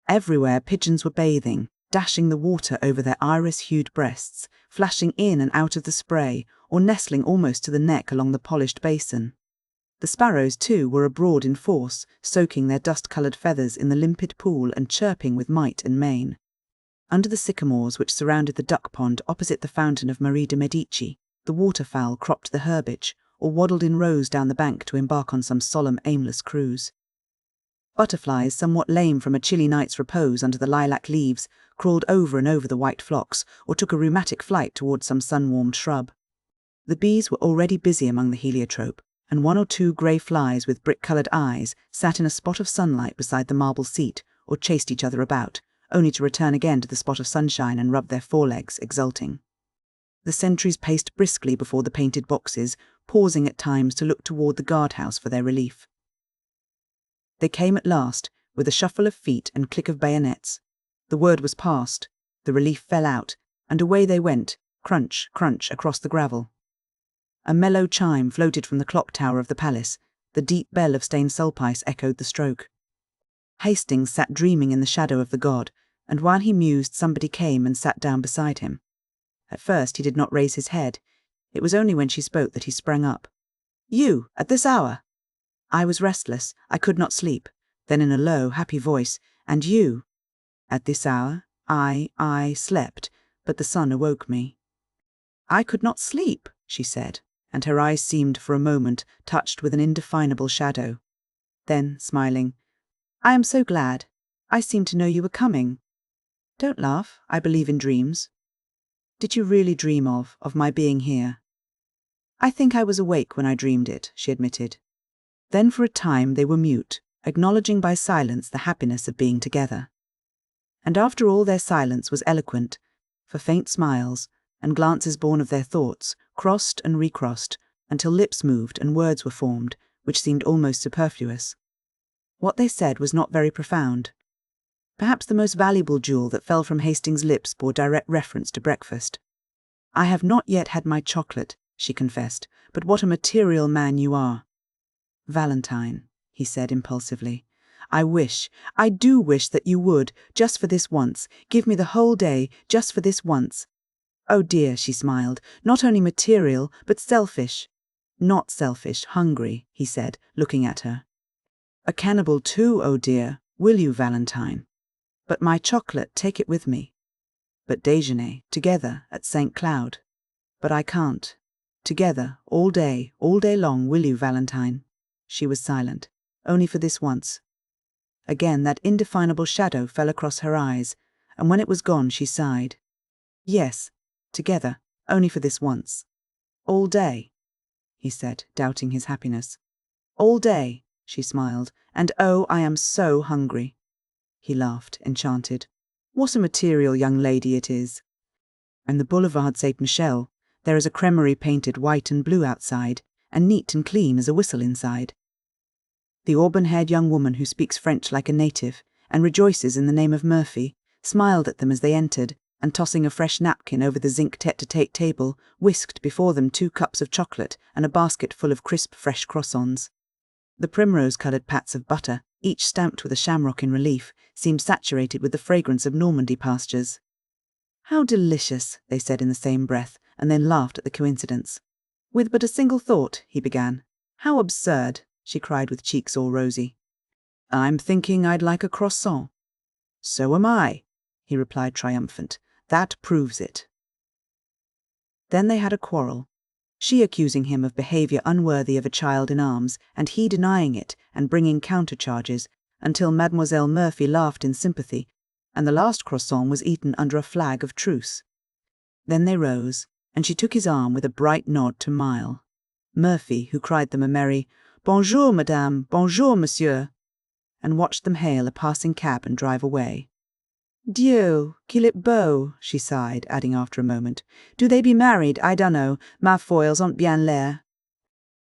Everywhere pigeons were bathing, dashing the water over their iris-hued breasts, flashing in and out of the spray, or nestling almost to the neck along the polished basin. The sparrows, too, were abroad in force, soaking their dust-coloured feathers in the limpid pool and chirping with might and main. Under the sycamores which surrounded the duck-pond opposite the fountain of Marie de Medici, the waterfowl cropped the herbage, or waddled in rows down the bank to embark on some solemn, aimless cruise. Butterflies, somewhat lame from a chilly night's repose under the lilac leaves, crawled over and over the white phlox, or took a rheumatic flight towards some sun-warmed shrub. The bees were already busy among the heliotrope, and one or two grey flies with brick-coloured eyes sat in a spot of sunlight beside the marble seat, or chased each other about, only to return again to the spot of sunshine and rub their forelegs, exulting. The sentries paced briskly before the painted boxes, pausing at times to look toward the guardhouse for their relief. They came at last, with a shuffle of feet and click of bayonets. The word was passed, the relief fell out, and away they went, crunch, crunch, across the gravel. A mellow chime floated from the clock tower of the palace. The deep bell of Stain Sulpice echoed the stroke. Hastings sat dreaming in the shadow of the god, and while he mused somebody came and sat down beside him. At first he did not raise his head. It was only when she spoke that he sprang up. "You, at this hour?" I was restless. I could not sleep. Then in a low, happy voice, "And you?" "At this hour, I slept, but the sun awoke me." "I could not sleep," she said, and her eyes seemed for a moment touched with an indefinable shadow. Then, smiling, "I am so glad. I seemed to know you were coming. Don't laugh. I believe in dreams." "Did you really dream of my being here?" "I think I was awake when I dreamed it," she admitted. Then for a time they were mute, acknowledging by silence the happiness of being together. And after all their silence was eloquent, for faint smiles, and glances born of their thoughts, crossed and recrossed, until lips moved and words were formed, which seemed almost superfluous. What they said was not very profound. Perhaps the most valuable jewel that fell from Hastings' lips bore direct reference to breakfast. "I have not yet had my chocolate," she confessed, "but what a material man you are." "Valentine," he said impulsively, I do wish that you would, just for this once, give me the whole day, just for this once." "Oh dear," she smiled, "not only material, but selfish." "Not selfish, hungry," he said, looking at her. "A cannibal too, oh dear, will you, Valentine? But my chocolate, take it with me. But déjeuner, together, at St. Cloud. But I can't. Together, all day long, will you, Valentine?" She was silent, only for this once. Again that indefinable shadow fell across her eyes, and when it was gone she sighed. "Yes, together, only for this once." "All day?" he said, doubting his happiness. "All day," she smiled, "and oh, I am so hungry." He laughed, enchanted. "What a material young lady it is." And the Boulevard Saint-Michel, there is a cremerie painted white and blue outside, and neat and clean as a whistle inside. The auburn-haired young woman who speaks French like a native, and rejoices in the name of Murphy, smiled at them as they entered, and tossing a fresh napkin over the zinc tete-a-tete table, whisked before them 2 cups of chocolate and a basket full of crisp fresh croissants. The primrose-coloured pats of butter, each stamped with a shamrock in relief, seemed saturated with the fragrance of Normandy pastures. "How delicious," they said in the same breath, and then laughed at the coincidence. "With but a single thought," he began. "How absurd," she cried with cheeks all rosy. "I'm thinking I'd like a croissant." "So am I," he replied triumphant. "That proves it." Then they had a quarrel, she accusing him of behaviour unworthy of a child in arms, and he denying it and bringing counter-charges, until Mademoiselle Murphy laughed in sympathy, and the last croissant was eaten under a flag of truce. Then they rose, and she took his arm with a bright nod to Mile. Murphy, who cried them a merry "Bonjour, madame, bonjour, monsieur," and watched them hail a passing cab and drive away. "Dieu, qu'il est beau," she sighed, adding after a moment, "Do they be married? I dunno. Ma foi, ils ont bien l'air."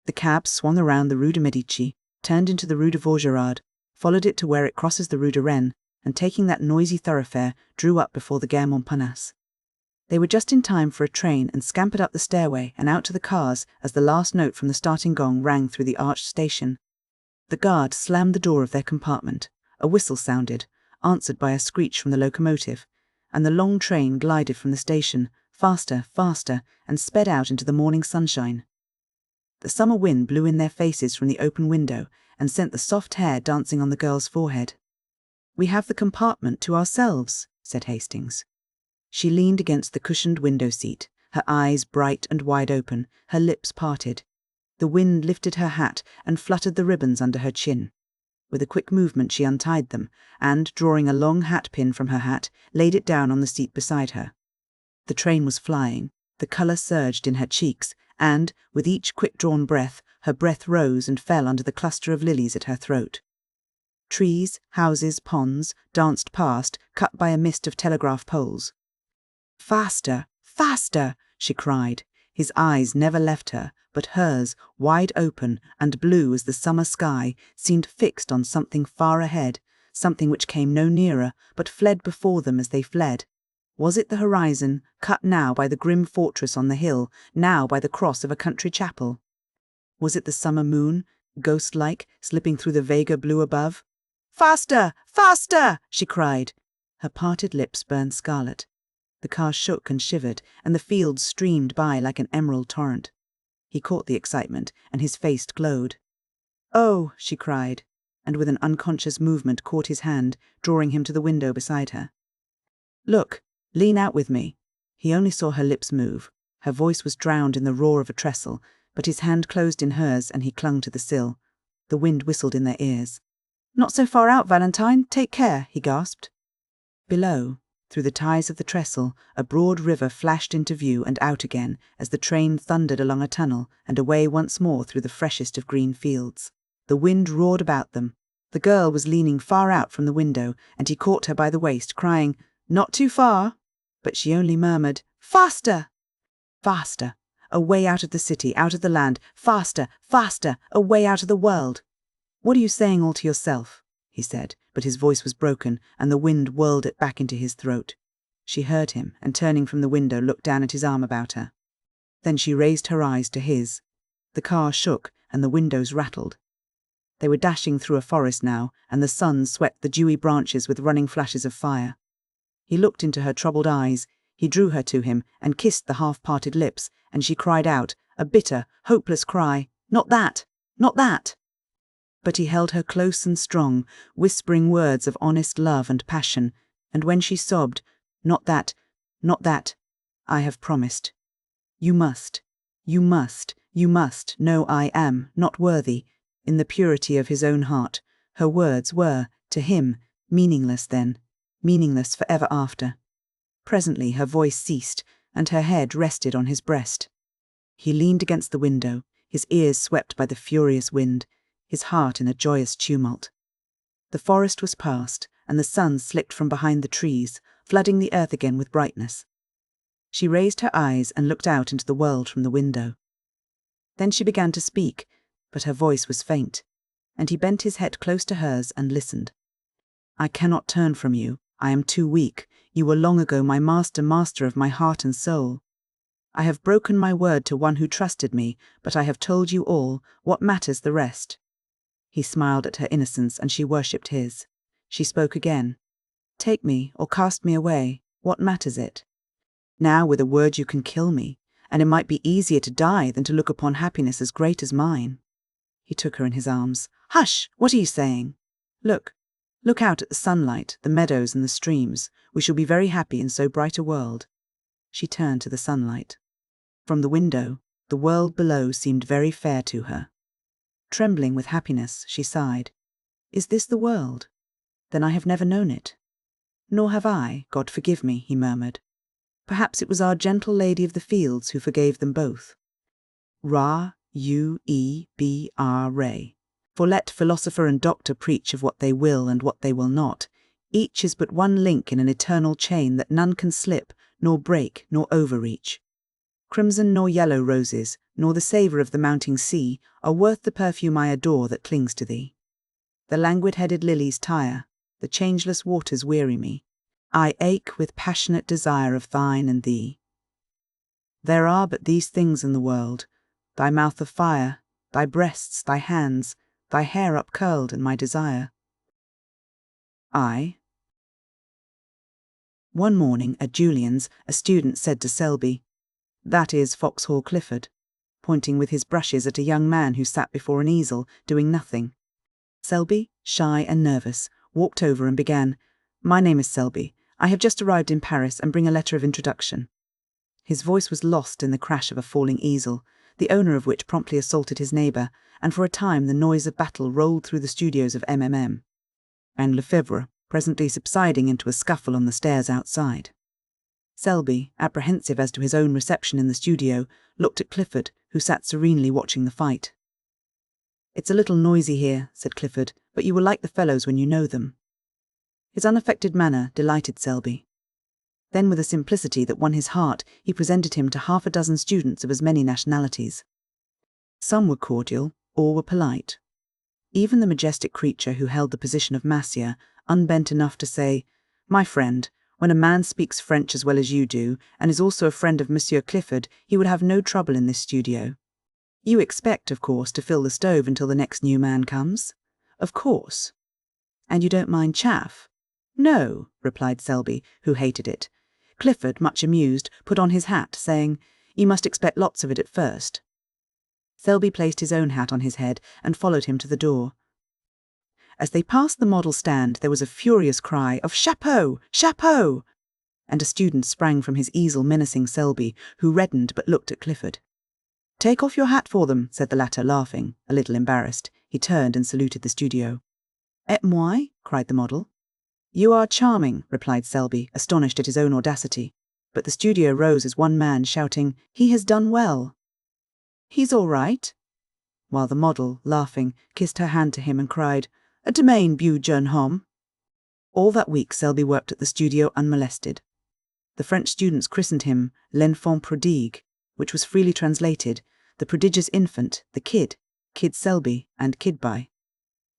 The cab swung around the Rue de Medici, turned into the Rue de Vaugirard, followed it to where it crosses the Rue de Rennes, and taking that noisy thoroughfare, drew up before the Gare Montparnasse. They were just in time for a train and scampered up the stairway and out to the cars as the last note from the starting gong rang through the arched station. The guard slammed the door of their compartment, a whistle sounded, answered by a screech from the locomotive, and the long train glided from the station, faster, faster, and sped out into the morning sunshine. The summer wind blew in their faces from the open window and sent the soft hair dancing on the girl's forehead. "We have the compartment to ourselves," said Hastings. She leaned against the cushioned window seat, her eyes bright and wide open, her lips parted. The wind lifted her hat and fluttered the ribbons under her chin. With a quick movement she untied them, and, drawing a long hat-pin from her hat, laid it down on the seat beside her. The train was flying, the colour surged in her cheeks, and, with each quick-drawn breath, her breath rose and fell under the cluster of lilies at her throat. Trees, houses, ponds, danced past, cut by a mist of telegraph poles. "Faster, faster!" she cried. His eyes never left her, but hers, wide open and blue as the summer sky, seemed fixed on something far ahead, something which came no nearer, but fled before them as they fled. Was it the horizon, cut now by the grim fortress on the hill, now by the cross of a country chapel? Was it the summer moon, ghost-like, slipping through the vaguer blue above? "Faster! Faster!" she cried. Her parted lips burned scarlet. The car shook and shivered, and the fields streamed by like an emerald torrent. He caught the excitement, and his face glowed. "Oh!" she cried, and with an unconscious movement caught his hand, drawing him to the window beside her. "Look, lean out with me." He only saw her lips move. Her voice was drowned in the roar of a trestle, but his hand closed in hers and he clung to the sill. The wind whistled in their ears. "Not so far out, Valentine. Take care," he gasped. Below, through the ties of the trestle, a broad river flashed into view and out again as the train thundered along a tunnel and away once more through the freshest of green fields. The wind roared about them. The girl was leaning far out from the window, and he caught her by the waist, crying, "Not too far!" but she only murmured, "Faster! Faster! Away out of the city, out of the land, faster, faster, away out of the world." "What are you saying all to yourself?" he said, but his voice was broken, and the wind whirled it back into his throat. She heard him, and turning from the window looked down at his arm about her. Then she raised her eyes to his. The car shook, and the windows rattled. They were dashing through a forest now, and the sun swept the dewy branches with running flashes of fire. He looked into her troubled eyes, he drew her to him, and kissed the half-parted lips, and she cried out, a bitter, hopeless cry, "Not that! Not that!" But he held her close and strong, whispering words of honest love and passion, and when she sobbed, "Not that, not that, I have promised. You must, you must, you must know I am not worthy," in the purity of his own heart, her words were, to him, meaningless then, meaningless forever after. Presently her voice ceased, and her head rested on his breast. He leaned against the window, his ears swept by the furious wind, his heart in a joyous tumult. The forest was past, and the sun slipped from behind the trees, flooding the earth again with brightness. She raised her eyes and looked out into the world from the window. Then she began to speak, but her voice was faint, and he bent his head close to hers and listened. "I cannot turn from you. I am too weak. You were long ago my master of my heart and soul. I have broken my word to one who trusted me, but I have told you all. What matters the rest?" He smiled at her innocence, and she worshipped his. She spoke again. "Take me or cast me away. What matters it? Now with a word you can kill me, and it might be easier to die than to look upon happiness as great as mine." He took her in his arms. "Hush! What are you saying? Look out at the sunlight, the meadows and the streams. We shall be very happy in so bright a world." She turned to the sunlight. From the window, the world below seemed very fair to her. Trembling with happiness, she sighed. "Is this the world? Then I have never known it." "Nor have I, God forgive me," he murmured. "Perhaps it was our gentle Lady of the Fields who forgave them both." Ra, Ray. For let philosopher and doctor preach of what they will and what they will not, each is but one link in an eternal chain that none can slip, nor break, nor overreach. Crimson nor yellow roses, nor the savour of the mounting sea, are worth the perfume I adore that clings to thee. The languid-headed lilies tire, the changeless waters weary me. I ache with passionate desire of thine and thee. There are but these things in the world, thy mouth of fire, thy breasts, thy hands, thy hair upcurled, and my desire. One morning at Julian's, a student said to Selby, "That is Foxhall Clifford," pointing with his brushes at a young man who sat before an easel, doing nothing. Selby, shy and nervous, walked over and began, "My name is Selby. I have just arrived in Paris and bring a letter of introduction." His voice was lost in the crash of a falling easel, the owner of which promptly assaulted his neighbour, and for a time the noise of battle rolled through the studios of MMM, and Lefebvre, presently subsiding into a scuffle on the stairs outside. Selby, apprehensive as to his own reception in the studio, looked at Clifford, who sat serenely watching the fight. "It's a little noisy here," said Clifford, "but you will like the fellows when you know them." His unaffected manner delighted Selby. Then, with a simplicity that won his heart, he presented him to half a dozen students of as many nationalities. Some were cordial, all were polite. Even the majestic creature who held the position of massier, unbent enough to say, "My friend, when a man speaks French as well as you do, and is also a friend of Monsieur Clifford, he would have no trouble in this studio. You expect, of course, to fill the stove until the next new man comes? Of course. And you don't mind chaff?" "No," replied Selby, who hated it. Clifford, much amused, put on his hat, saying, "You must expect lots of it at first." Selby placed his own hat on his head and followed him to the door. As they passed the model stand, there was a furious cry of "Chapeau! Chapeau!" and a student sprang from his easel menacing Selby, who reddened but looked at Clifford. "Take off your hat for them," said the latter, laughing, a little embarrassed. He turned and saluted the studio. "Et moi?" cried the model. "You are charming," replied Selby, astonished at his own audacity. But the studio rose as one man, shouting, "He has done well." "He's all right," while the model, laughing, kissed her hand to him and cried, "A domain, beau jeune homme." All that week Selby worked at the studio unmolested. The French students christened him l'enfant prodigue, which was freely translated the prodigious infant, the kid, Kid Selby, and Kidby.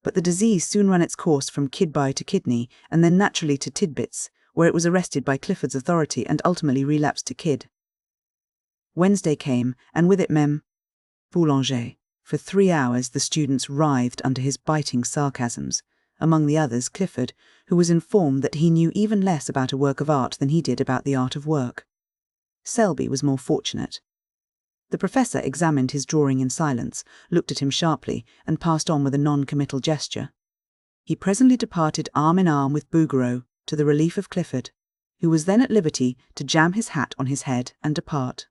But the disease soon ran its course from Kidby to kidney, and then naturally to Tidbits, where it was arrested by Clifford's authority and ultimately relapsed to kid. Wednesday came, and with it Mem. Boulanger. For 3 hours the students writhed under his biting sarcasms, among the others Clifford, who was informed that he knew even less about a work of art than he did about the art of work. Selby was more fortunate. The professor examined his drawing in silence, looked at him sharply, and passed on with a non-committal gesture. He presently departed arm in arm with Bouguereau, to the relief of Clifford, who was then at liberty to jam his hat on his head and depart.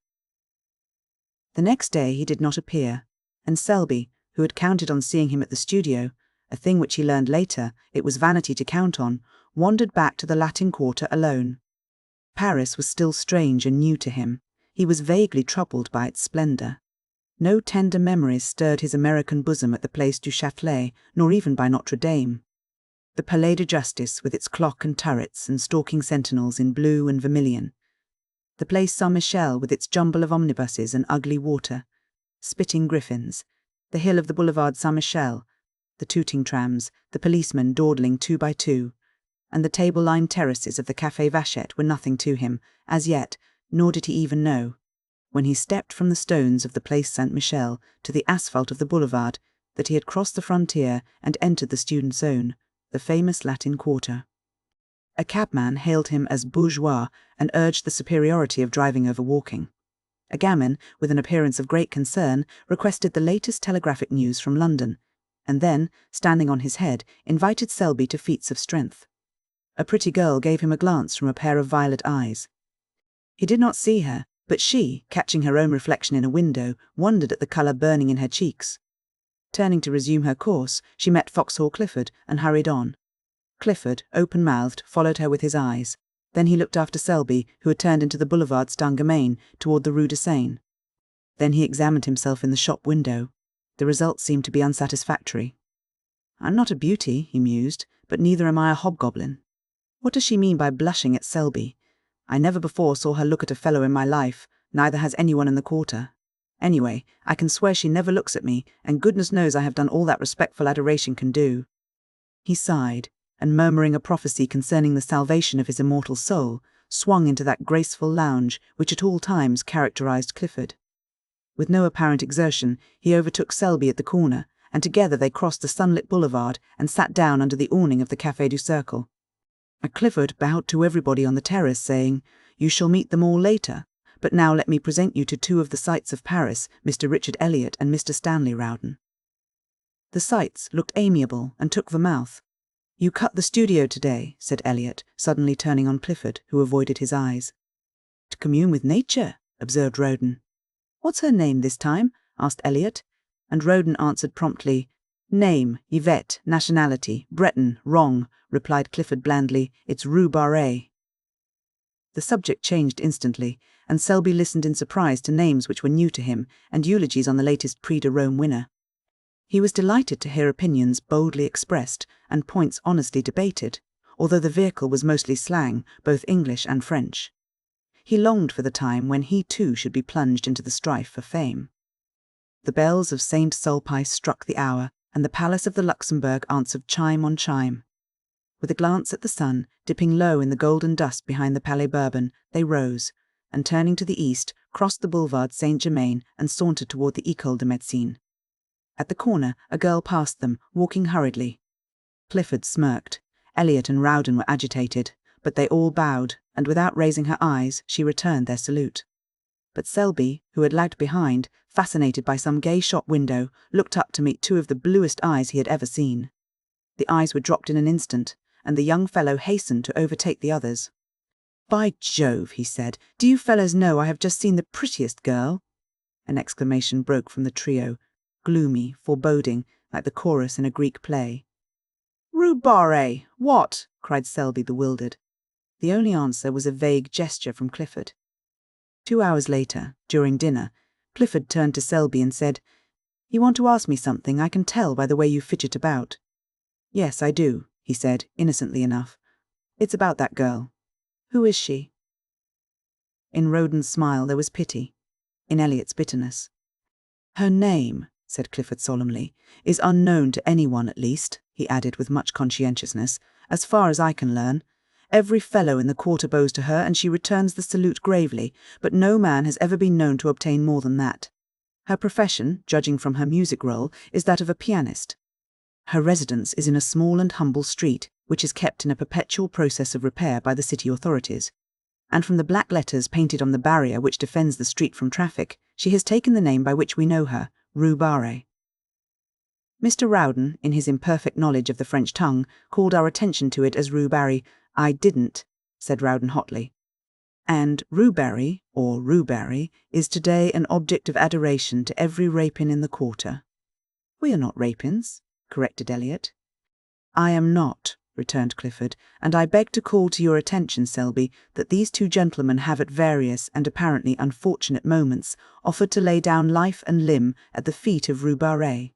The next day he did not appear, and Selby, who had counted on seeing him at the studio, a thing which he learned later it was vanity to count on, wandered back to the Latin Quarter alone. Paris was still strange and new to him. He was vaguely troubled by its splendour. No tender memories stirred his American bosom at the Place du Châtelet, nor even by Notre Dame. The Palais de Justice, with its clock and turrets and stalking sentinels in blue and vermilion. The Place Saint-Michel, with its jumble of omnibuses and ugly water. Spitting griffins. The hill of the Boulevard Saint-Michel. The tooting trams, the policemen dawdling 2 by 2. And the table-lined terraces of the Café Vachette were nothing to him, as yet, nor did he even know, when he stepped from the stones of the Place Saint-Michel to the asphalt of the boulevard, that he had crossed the frontier and entered the student zone, the famous Latin Quarter. A cabman hailed him as bourgeois and urged the superiority of driving over walking. A gamin, with an appearance of great concern, requested the latest telegraphic news from London, and then, standing on his head, invited Selby to feats of strength. A pretty girl gave him a glance from a pair of violet eyes. He did not see her, but she, catching her own reflection in a window, wondered at the colour burning in her cheeks. Turning to resume her course, she met Foxhall Clifford and hurried on. Clifford, open-mouthed, followed her with his eyes. Then he looked after Selby, who had turned into the Boulevard St-Germain, toward the Rue de Seine. Then he examined himself in the shop window. The result seemed to be unsatisfactory. "I'm not a beauty," he mused, "but neither am I a hobgoblin. What does she mean by blushing at Selby? I never before saw her look at a fellow in my life, neither has anyone in the quarter. Anyway, I can swear she never looks at me, and goodness knows I have done all that respectful adoration can do." He sighed, and murmuring a prophecy concerning the salvation of his immortal soul, swung into that graceful lounge which at all times characterized Clifford. With no apparent exertion, he overtook Selby at the corner, and together they crossed the sunlit boulevard and sat down under the awning of the Café du Cercle. Clifford bowed to everybody on the terrace, saying, "You shall meet them all later, but now let me present you to 2 of the sights of Paris, Mr. Richard Elliot and Mr. Stanley Rowden." The sights looked amiable and took the mouth. "You cut the studio today," said Elliot, suddenly turning on Clifford, who avoided his eyes. "To commune with nature," observed Rowden. "What's her name this time?" asked Elliot, and Rowden answered promptly, "Name, Yvette, nationality, Breton, wrong," replied Clifford blandly, "it's Rue Barré." The subject changed instantly, and Selby listened in surprise to names which were new to him, and eulogies on the latest Prix de Rome winner. He was delighted to hear opinions boldly expressed, and points honestly debated, although the vehicle was mostly slang, both English and French. He longed for the time when he too should be plunged into the strife for fame. The bells of St. Sulpice struck the hour, and the Palace of the Luxembourg answered chime on chime. With a glance at the sun, dipping low in the golden dust behind the Palais Bourbon, they rose, and turning to the east, crossed the Boulevard Saint-Germain and sauntered toward the École de Médecine. At the corner, a girl passed them, walking hurriedly. Clifford smirked. Elliot and Rowden were agitated, but they all bowed, and without raising her eyes, she returned their salute. But Selby, who had lagged behind, fascinated by some gay shop window, looked up to meet 2 of the bluest eyes he had ever seen. The eyes were dropped in an instant, and the young fellow hastened to overtake the others. "By Jove," he said, "do you fellows know I have just seen the prettiest girl?" An exclamation broke from the trio, gloomy, foreboding, like the chorus in a Greek play. "Rue Barré, what?" cried Selby, bewildered. The only answer was a vague gesture from Clifford. 2 hours later, during dinner, Clifford turned to Selby and said, "You want to ask me something, I can tell by the way you fidget about." "Yes, I do," he said, innocently enough. "It's about that girl." "Who is she?" In Roden's smile there was pity, in Eliot's bitterness. "Her name," said Clifford solemnly, "is unknown to anyone, at least," he added with much conscientiousness, "as far as I can learn. Every fellow in the quarter bows to her, and she returns the salute gravely, but no man has ever been known to obtain more than that. Her profession, judging from her music roll, is that of a pianist. Her residence is in a small and humble street, which is kept in a perpetual process of repair by the city authorities. And from the black letters painted on the barrier which defends the street from traffic, she has taken the name by which we know her, Rue Barré." Mr. Rowden, in his imperfect knowledge of the French tongue, called our attention to it as Rue Barry. "I didn't," said Rowden hotly. "And Rue Barry, or Rue Barry, is today an object of adoration to every rapine in the quarter." "We are not rapines," corrected Eliot. "I am not," returned Clifford, "and I beg to call to your attention, Selby, that these two gentlemen have at various and apparently unfortunate moments offered to lay down life and limb at the feet of Rue Barré.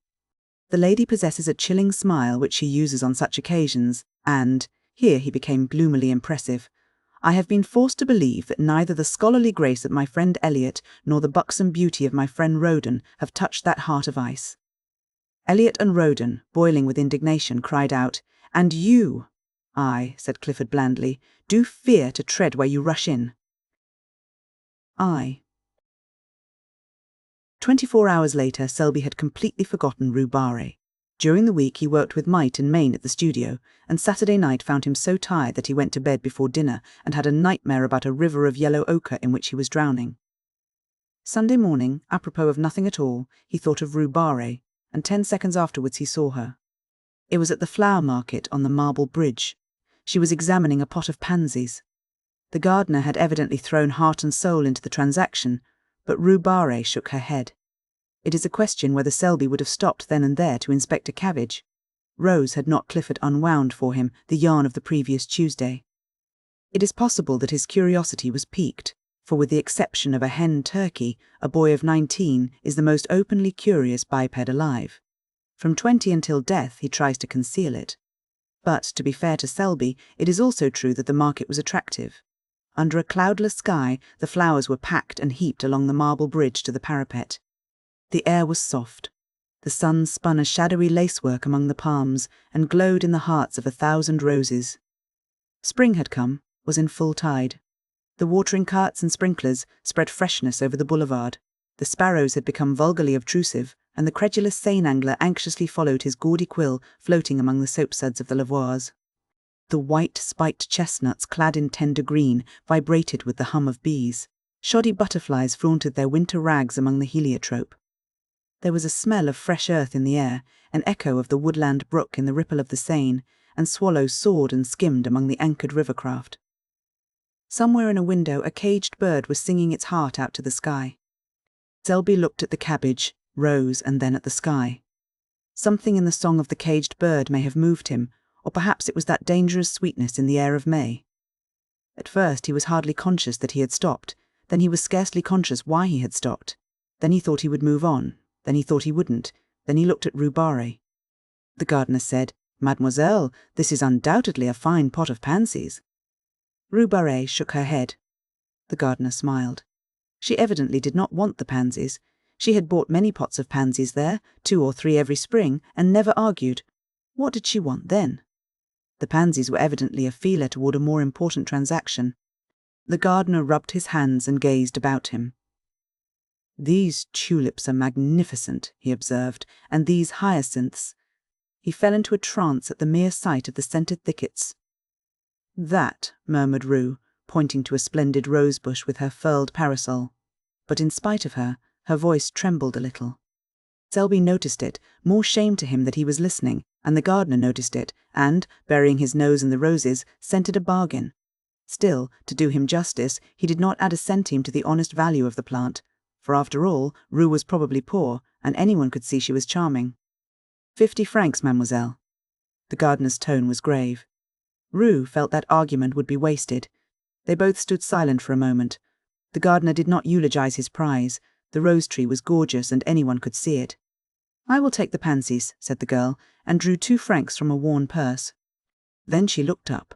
The lady possesses a chilling smile which she uses on such occasions, and," here he became gloomily impressive, "I have been forced to believe that neither the scholarly grace of my friend Eliot nor the buxom beauty of my friend Roden have touched that heart of ice." Eliot and Roden, boiling with indignation, cried out, "And you—" "I," said Clifford blandly, "do fear to tread where you rush in." 24 hours later, Selby had completely forgotten Rue Barré. During the week he worked with might and main at the studio, and Saturday night found him so tired that he went to bed before dinner and had a nightmare about a river of yellow ochre in which he was drowning. Sunday morning, apropos of nothing at all, he thought of Rue Barré, and 10 seconds afterwards he saw her. It was at the flower market on the marble bridge. She was examining a pot of pansies. The gardener had evidently thrown heart and soul into the transaction, but Rue Barré shook her head. It is a question whether Selby would have stopped then and there to inspect a cabbage. Rose had not Clifford unwound for him the yarn of the previous Tuesday. It is possible that his curiosity was piqued, for with the exception of a hen turkey, a boy of 19 is the most openly curious biped alive. From 20 until death he tries to conceal it. But, to be fair to Selby, it is also true that the market was attractive. Under a cloudless sky, the flowers were packed and heaped along the marble bridge to the parapet. The air was soft. The sun spun a shadowy lacework among the palms and glowed in the hearts of 1,000 roses. Spring had come, was in full tide. The watering carts and sprinklers spread freshness over the boulevard. The sparrows had become vulgarly obtrusive, and the credulous seine angler anxiously followed his gaudy quill floating among the soapsuds of the lavoirs. The white, spiked chestnuts clad in tender green vibrated with the hum of bees. Shoddy butterflies flaunted their winter rags among the heliotrope. There was a smell of fresh earth in the air, an echo of the woodland brook in the ripple of the Seine, and swallows soared and skimmed among the anchored rivercraft. Somewhere in a window a caged bird was singing its heart out to the sky. Selby looked at the cabbage, Rose, and then at the sky. Something in the song of the caged bird may have moved him, or perhaps it was that dangerous sweetness in the air of May. At first he was hardly conscious that he had stopped, then he was scarcely conscious why he had stopped. Then he thought he would move on, then he thought he wouldn't, then he looked at Rue Barré. The gardener said, "Mademoiselle, this is undoubtedly a fine pot of pansies." Rue Barré shook her head. The gardener smiled. She evidently did not want the pansies. She had bought many pots of pansies there, 2 or 3 every spring, and never argued. What did she want then? The pansies were evidently a feeler toward a more important transaction. The gardener rubbed his hands and gazed about him. "These tulips are magnificent," he observed, "and these hyacinths." He fell into a trance at the mere sight of the scented thickets. "That," murmured Rue, pointing to a splendid rosebush with her furled parasol. But in spite of her, her voice trembled a little. Selby noticed it, more shame to him that he was listening, and the gardener noticed it, and, burying his nose in the roses, scented a bargain. Still, to do him justice, he did not add a centime to the honest value of the plant, for after all, Rue was probably poor, and anyone could see she was charming. 50 francs, mademoiselle. The gardener's tone was grave. Rue felt that argument would be wasted. They both stood silent for a moment. The gardener did not eulogize his prize. The rose tree was gorgeous, and anyone could see it. "I will take the pansies," said the girl, and drew 2 francs from a worn purse. Then she looked up.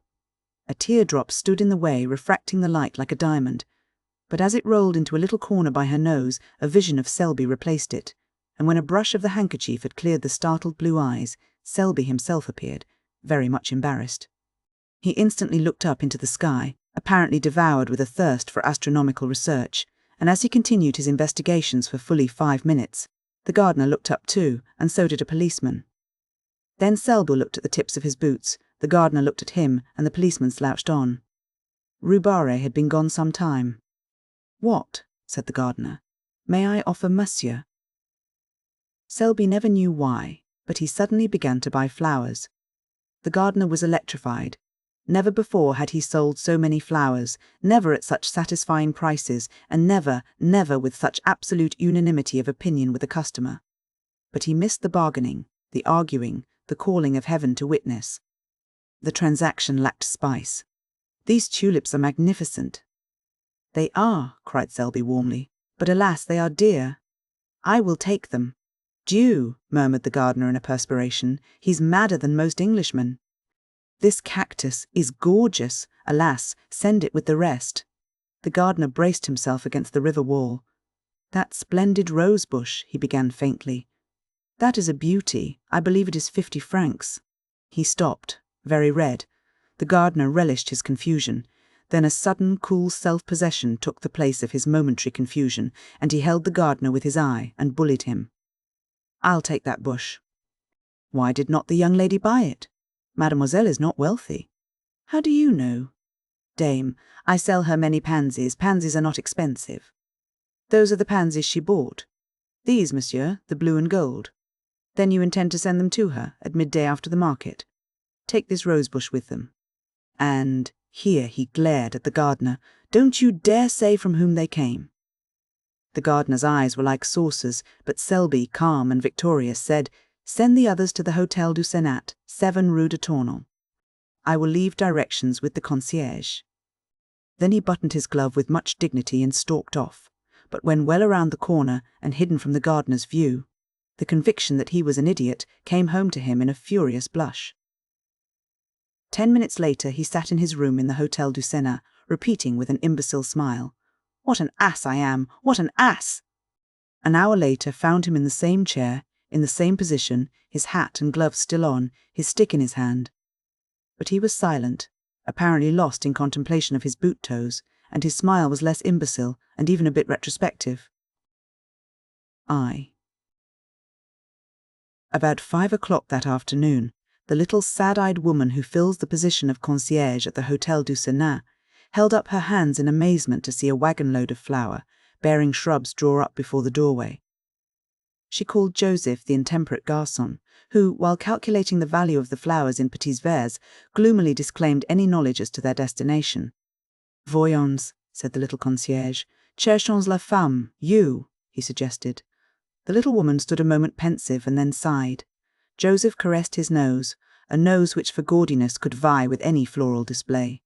A teardrop stood in the way, refracting the light like a diamond. But as it rolled into a little corner by her nose, a vision of Selby replaced it, and when a brush of the handkerchief had cleared the startled blue eyes, Selby himself appeared, very much embarrassed. He instantly looked up into the sky, apparently devoured with a thirst for astronomical research, and as he continued his investigations for fully 5 minutes, the gardener looked up too, and so did a policeman. Then Selby looked at the tips of his boots, the gardener looked at him, and the policeman slouched on. Rubare had been gone some time. "What?" said the gardener. "May I offer monsieur?" Selby never knew why, but he suddenly began to buy flowers. The gardener was electrified. Never before had he sold so many flowers, never at such satisfying prices, and never with such absolute unanimity of opinion with a customer. But he missed the bargaining, the arguing, the calling of heaven to witness. The transaction lacked spice. "These tulips are magnificent." "They are," cried Selby warmly, "but alas, they are dear." "I will take them." "Dieu," murmured the gardener in a perspiration, "he's madder than most Englishmen." "This cactus is gorgeous. Alas, send it with the rest." The gardener braced himself against the river wall. "That splendid rose bush," he began faintly. "That is a beauty. I believe it is 50 francs. He stopped, very red. The gardener relished his confusion. Then a sudden, cool self-possession took the place of his momentary confusion, and he held the gardener with his eye and bullied him. "I'll take that bush." "Why did not the young lady buy it? Mademoiselle is not wealthy." "How do you know?" "Dame, I sell her many pansies. Pansies are not expensive." "Those are the pansies she bought." "These, monsieur, the blue and gold." "Then you intend to send them to her, at midday after the market. Take this rosebush with them. And," here he glared at the gardener, "don't you dare say from whom they came." The gardener's eyes were like saucers, but Selby, calm and victorious, said, "Send the others to the Hôtel du Sénat, 7 Rue de Tournon. I will leave directions with the concierge." Then he buttoned his glove with much dignity and stalked off, but when well around the corner and hidden from the gardener's view, the conviction that he was an idiot came home to him in a furious blush. 10 minutes later he sat in his room in the Hôtel du Sénat, repeating with an imbecile smile, "What an ass I am! What an ass!" An hour later found him in the same chair, in the same position, his hat and gloves still on, his stick in his hand. But he was silent, apparently lost in contemplation of his boot toes, and his smile was less imbecile and even a bit retrospective. About 5 o'clock that afternoon, the little sad-eyed woman who fills the position of concierge at the Hôtel du Sénat held up her hands in amazement to see a wagon-load of flour, bearing shrubs draw up before the doorway. She called Joseph the intemperate garçon, who, while calculating the value of the flowers in petits verres, gloomily disclaimed any knowledge as to their destination. "Voyons," said the little concierge. "Cherchons la femme, you," he suggested. The little woman stood a moment pensive and then sighed. Joseph caressed his nose, a nose which for gaudiness could vie with any floral display.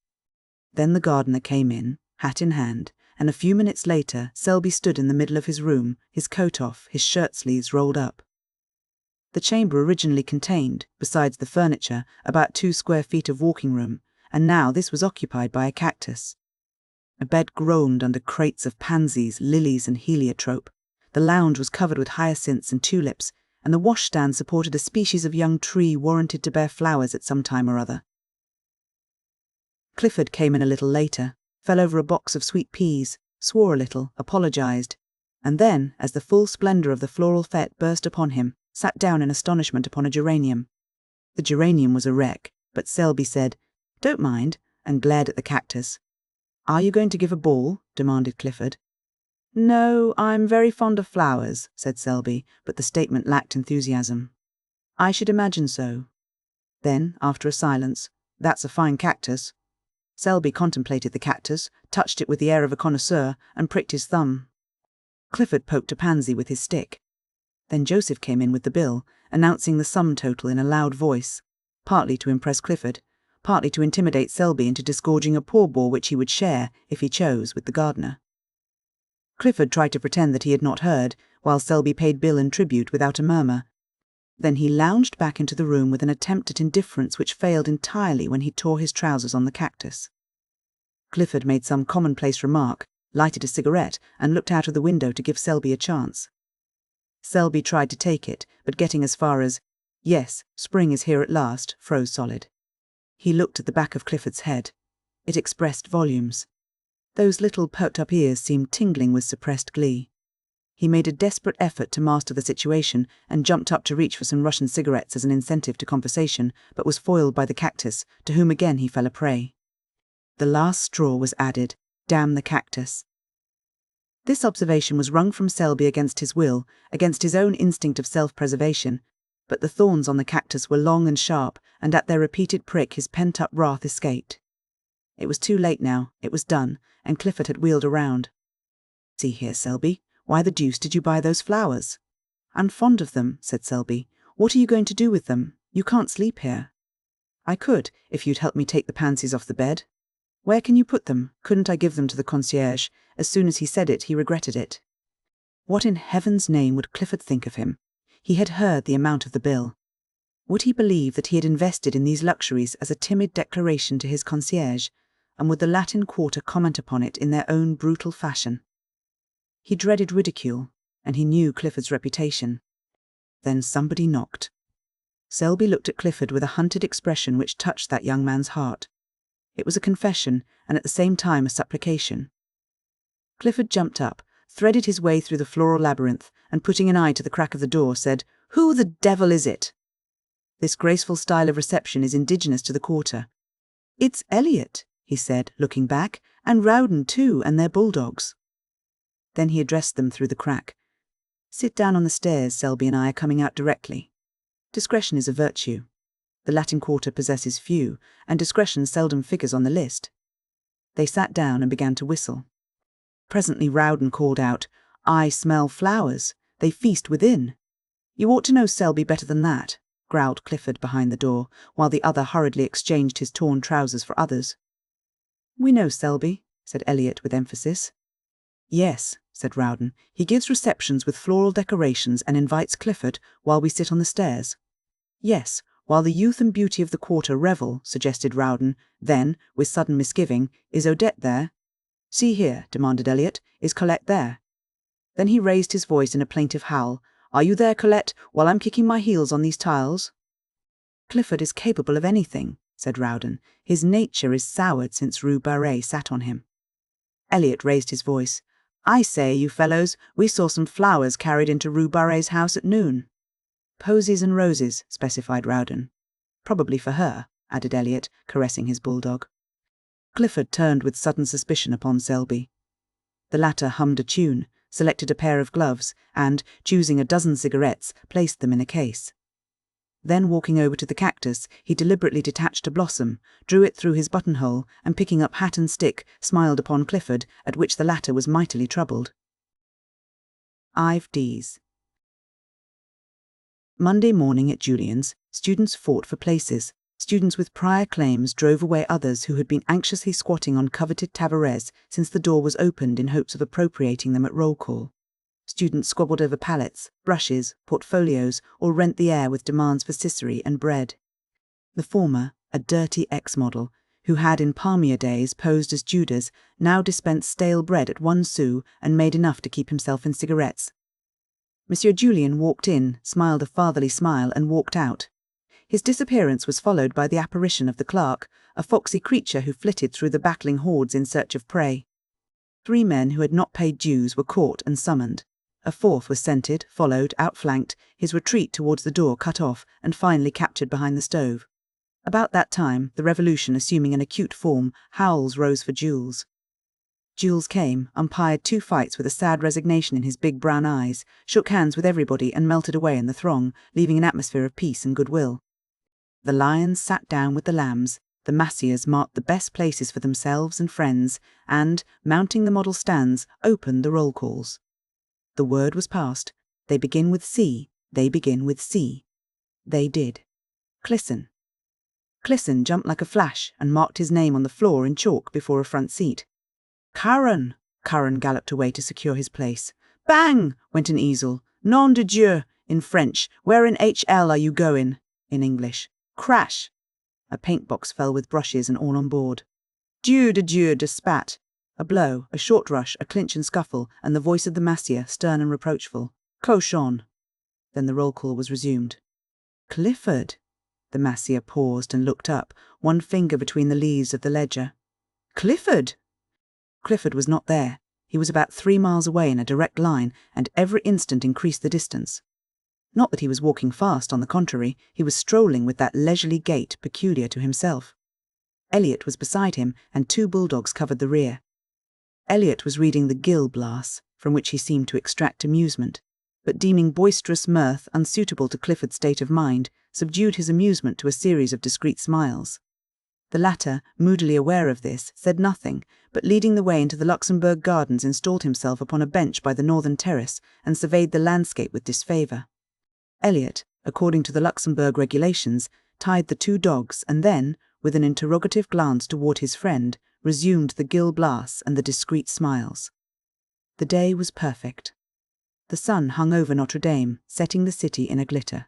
Then the gardener came in, hat in hand, and a few minutes later Selby stood in the middle of his room, his coat off, his shirt-sleeves rolled up. The chamber originally contained, besides the furniture, about 2 square feet of walking room, and now this was occupied by a cactus. A bed groaned under crates of pansies, lilies, and heliotrope. The lounge was covered with hyacinths and tulips, and the washstand supported a species of young tree warranted to bear flowers at some time or other. Clifford came in a little later, fell over a box of sweet peas, swore a little, apologized, and then, as the full splendor of the floral fete burst upon him, sat down in astonishment upon a geranium. The geranium was a wreck, but Selby said, "Don't mind," and glared at the cactus. "Are you going to give a ball?" demanded Clifford. "No, I'm very fond of flowers," said Selby, but the statement lacked enthusiasm. "I should imagine so." Then, after a silence, "That's a fine cactus." Selby contemplated the cactus, touched it with the air of a connoisseur, and pricked his thumb. Clifford poked a pansy with his stick. Then Joseph came in with the bill, announcing the sum total in a loud voice, partly to impress Clifford, partly to intimidate Selby into disgorging a pourboire which he would share, if he chose, with the gardener. Clifford tried to pretend that he had not heard, while Selby paid bill and tribute without a murmur. Then he lounged back into the room with an attempt at indifference which failed entirely when he tore his trousers on the cactus. Clifford made some commonplace remark, lighted a cigarette, and looked out of the window to give Selby a chance. Selby tried to take it, but getting as far as, "Yes, spring is here at last," froze solid. He looked at the back of Clifford's head. It expressed volumes. Those little perked-up ears seemed tingling with suppressed glee. He made a desperate effort to master the situation and jumped up to reach for some Russian cigarettes as an incentive to conversation, but was foiled by the cactus, to whom again he fell a prey. The last straw was added. Damn the cactus. This observation was wrung from Selby against his will, against his own instinct of self-preservation, but the thorns on the cactus were long and sharp, and at their repeated prick his pent-up wrath escaped. It was too late now, it was done, and Clifford had wheeled around. "See here, Selby, why the deuce did you buy those flowers?" "I'm fond of them," said Selby. "What are you going to do with them? You can't sleep here." "I could, if you'd help me take the pansies off the bed." "Where can you put them? Couldn't I give them to the concierge?" As soon as he said it, he regretted it. What in heaven's name would Clifford think of him? He had heard the amount of the bill. Would he believe that he had invested in these luxuries as a timid declaration to his concierge, and would the Latin Quarter comment upon it in their own brutal fashion? He dreaded ridicule, and he knew Clifford's reputation. Then somebody knocked. Selby looked at Clifford with a hunted expression which touched that young man's heart. It was a confession, and at the same time a supplication. Clifford jumped up, threaded his way through the floral labyrinth, and putting an eye to the crack of the door, said, "Who the devil is it?" This graceful style of reception is indigenous to the Quarter. "It's Elliot," he said, looking back, "and Rowden too, and their bulldogs." Then he addressed them through the crack. "Sit down on the stairs, Selby and I are coming out directly. Discretion is a virtue. The Latin Quarter possesses few, and discretion seldom figures on the list." They sat down and began to whistle. Presently Rowden called out, "I smell flowers. They feast within." "You ought to know Selby better than that," growled Clifford behind the door, while the other hurriedly exchanged his torn trousers for others. "We know Selby," said Elliot with emphasis. "Yes," said Rowden. "He gives receptions with floral decorations and invites Clifford while we sit on the stairs." "Yes, while the youth and beauty of the Quarter revel," suggested Rowden. Then, with sudden misgiving, "Is Odette there?" "See here," demanded Elliot, "is Colette there?" Then he raised his voice in a plaintive howl. "Are you there, Colette, while I'm kicking my heels on these tiles?" "Clifford is capable of anything," said Rowden. "His nature is soured since Rue Barré sat on him." Elliot raised his voice. "I say, you fellows, we saw some flowers carried into Rue Barré's house at noon." "Posies and roses," specified Rowden. "Probably for her," added Elliot, caressing his bulldog. Clifford turned with sudden suspicion upon Selby. The latter hummed a tune, selected a pair of gloves, and, choosing a dozen cigarettes, placed them in a case. Then, walking over to the cactus, he deliberately detached a blossom, drew it through his buttonhole, and picking up hat and stick, smiled upon Clifford, at which the latter was mightily troubled. Ives. Monday morning at Julian's, students fought for places. Students with prior claims drove away others who had been anxiously squatting on coveted tabourets since the door was opened in hopes of appropriating them at roll call. Students squabbled over pallets, brushes, portfolios, or rent the air with demands for Cicely and bread. The former, a dirty ex-model, who had in palmier days posed as Judas, now dispensed stale bread at 1 sou and made enough to keep himself in cigarettes. Monsieur Julian walked in, smiled a fatherly smile, and walked out. His disappearance was followed by the apparition of the clerk, a foxy creature who flitted through the battling hordes in search of prey. 3 men who had not paid dues were caught and summoned. A 4th was scented, followed, outflanked, his retreat towards the door cut off, and finally captured behind the stove. About that time, the revolution assuming an acute form, howls rose for Jules. Jules came, umpired 2 fights with a sad resignation in his big brown eyes, shook hands with everybody and melted away in the throng, leaving an atmosphere of peace and goodwill. The lions sat down with the lambs, the massiers marked the best places for themselves and friends, and, mounting the model stands, opened the roll calls. The word was passed. They begin with C, they begin with C. They did. Clisson. Clisson jumped like a flash and marked his name on the floor in chalk before a front seat. Curran! Curran galloped away to secure his place. Bang! Went an easel. Nom de Dieu! In French. Where in HL are you going? In English. Crash! A paint box fell with brushes and all on board. Dieu de spat! A blow, a short rush, a clinch and scuffle, and the voice of the massier, stern and reproachful. Cochon! Then the roll call was resumed. Clifford! The massier paused and looked up, one finger between the leaves of the ledger. Clifford! Clifford was not there. He was about 3 miles away in a direct line, and every instant increased the distance. Not that he was walking fast, on the contrary, he was strolling with that leisurely gait peculiar to himself. Elliot was beside him, and 2 bulldogs covered the rear. Elliot was reading the Gil Blas, from which he seemed to extract amusement, but deeming boisterous mirth unsuitable to Clifford's state of mind, subdued his amusement to a series of discreet smiles. The latter, moodily aware of this, said nothing, but leading the way into the Luxembourg Gardens installed himself upon a bench by the northern terrace and surveyed the landscape with disfavour. Elliot, according to the Luxembourg regulations, tied the 2 dogs and then, with an interrogative glance toward his friend, resumed the Gil Blas and the discreet smiles. The day was perfect. The sun hung over Notre Dame, setting the city in a glitter.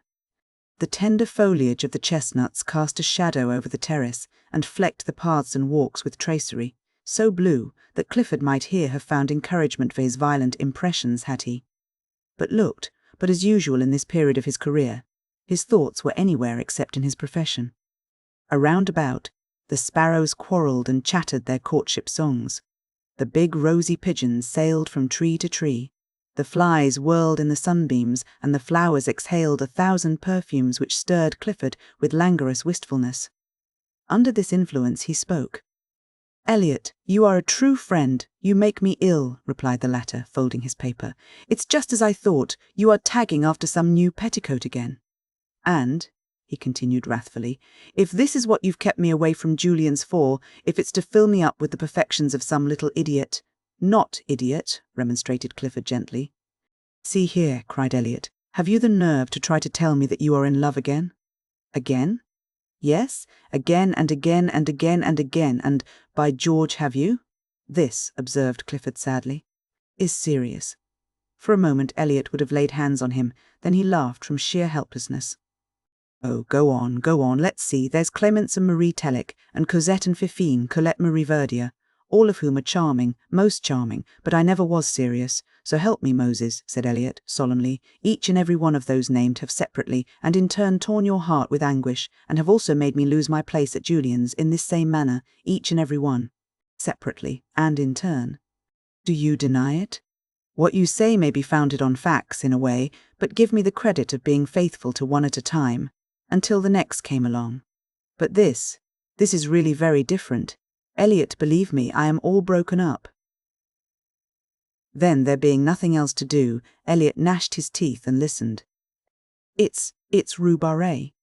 The tender foliage of the chestnuts cast a shadow over the terrace and flecked the paths and walks with tracery, so blue that Clifford might here have found encouragement for his violent impressions had he but as usual in this period of his career, his thoughts were anywhere except in his profession. Around about, the sparrows quarrelled and chattered their courtship songs. The big rosy pigeons sailed from tree to tree. The flies whirled in the sunbeams, and the flowers exhaled 1,000 perfumes which stirred Clifford with languorous wistfulness. Under this influence he spoke. "Elliot, you are a true friend. You make me ill," replied the latter, folding his paper. "It's just as I thought. You are tagging after some new petticoat again. And," he continued wrathfully, "if this is what you've kept me away from Julian's for, if it's to fill me up with the perfections of some little idiot—" "Not idiot," remonstrated Clifford gently. "See here," cried Elliot, "have you the nerve to try to tell me that you are in love again?" "Again?" "Yes, again and again and again and again, and, by George, have you?" "This," observed Clifford sadly, "is serious." For a moment Elliot would have laid hands on him, then he laughed from sheer helplessness. "Oh, go on, let's see, there's Clemence and Marie Tellick, and Cosette and Fifine, Colette Marie Verdier, all of whom are charming, most charming, but I never was serious. So help me, Moses," said Elliot, solemnly. "Each and every one of those named have separately, and in turn torn your heart with anguish, and have also made me lose my place at Julian's in this same manner, each and every one. Separately, and in turn. Do you deny it? What you say may be founded on facts, in a way, but give me the credit of being faithful to one at a time, until the next came along. But this is really very different. Elliot, believe me, I am all broken up." Then, there being nothing else to do, Elliot gnashed his teeth and listened. It's Rue Barré."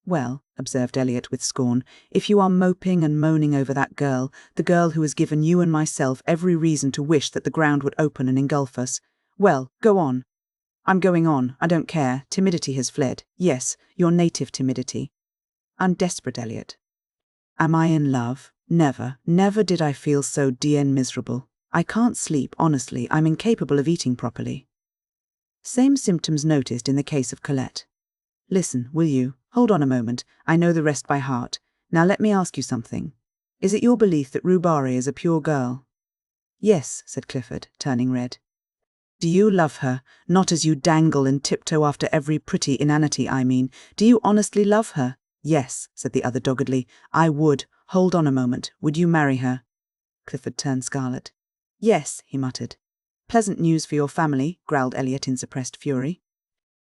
"Well," observed Elliot with scorn, "if you are moping and moaning over that girl, the girl who has given you and myself every reason to wish that the ground would open and engulf us, well, go on." "I'm going on, I don't care. Timidity has fled. Yes, your native timidity." "I'm desperate, Elliot." "Am I in love? Never, never did I feel so d*n miserable. I can't sleep, honestly. I'm incapable of eating properly." Same symptoms noticed in the case of Colette. "Listen, will you? Hold on a moment. I know the rest by heart. Now let me ask you something. Is it your belief that Rue Barré is a pure girl?" "Yes," said Clifford, turning red. "Do you love her? Not as you dangle and tiptoe after every pretty inanity, I mean. Do you honestly love her?" "Yes," said the other doggedly. "I would. Hold on a moment. Would you marry her?" Clifford turned scarlet. "Yes," he muttered. "Pleasant news for your family," growled Elliot in suppressed fury.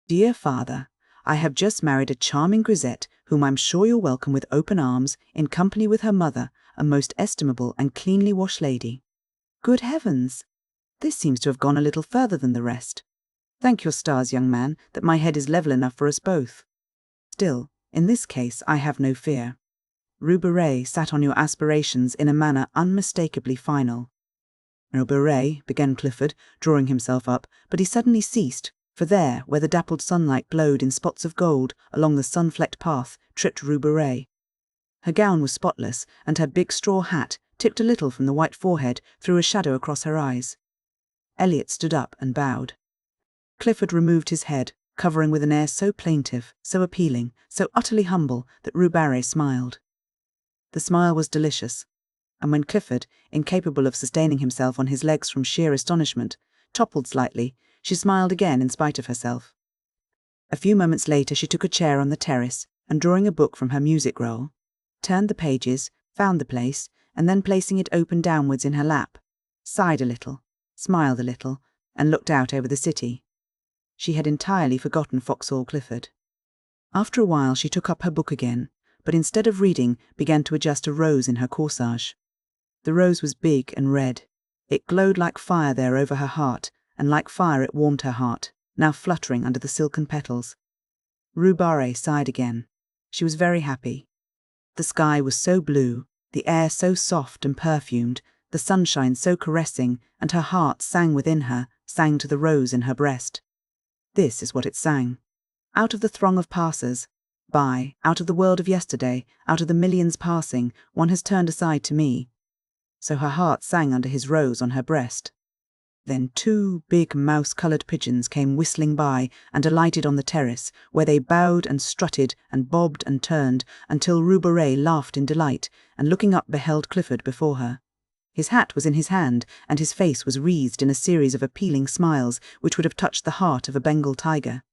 "Dear father, I have just married a charming grisette, whom I'm sure you'll welcome with open arms, in company with her mother, a most estimable and cleanly washed lady." "Good heavens! This seems to have gone a little further than the rest. Thank your stars, young man, that my head is level enough for us both. Still, in this case I have no fear. Rue Barré sat on your aspirations in a manner unmistakably final." "Rue Barré," began Clifford, drawing himself up, but he suddenly ceased, for there, where the dappled sunlight glowed in spots of gold along the sun-flecked path, tripped Rue Barré. Her gown was spotless, and her big straw hat, tipped a little from the white forehead, threw a shadow across her eyes. Elliot stood up and bowed. Clifford removed his head, covering with an air so plaintive, so appealing, so utterly humble, that Rue Barré smiled. The smile was delicious. and when Clifford, incapable of sustaining himself on his legs from sheer astonishment, toppled slightly, she smiled again in spite of herself. A few moments later she took a chair on the terrace, and drawing a book from her music roll, turned the pages, found the place, and then placing it open downwards in her lap, sighed a little, smiled a little, and looked out over the city. She had entirely forgotten Foxhall Clifford. After a while she took up her book again, but instead of reading began to adjust a rose in her corsage. The rose was big and red. It glowed like fire there over her heart, and like fire it warmed her heart, now fluttering under the silken petals. Rue Barré sighed again. She was very happy. The sky was so blue, the air so soft and perfumed, the sunshine so caressing, and her heart sang within her, sang to the rose in her breast. This is what it sang. Out of the throng of passers by, out of the world of yesterday, out of the millions passing, one has turned aside to me. So her heart sang under his rose on her breast. Then 2 big mouse-coloured pigeons came whistling by and alighted on the terrace, where they bowed and strutted and bobbed and turned until Rue Barré laughed in delight, and looking up beheld Clifford before her. His hat was in his hand, and his face was wreathed in a series of appealing smiles which would have touched the heart of a Bengal tiger.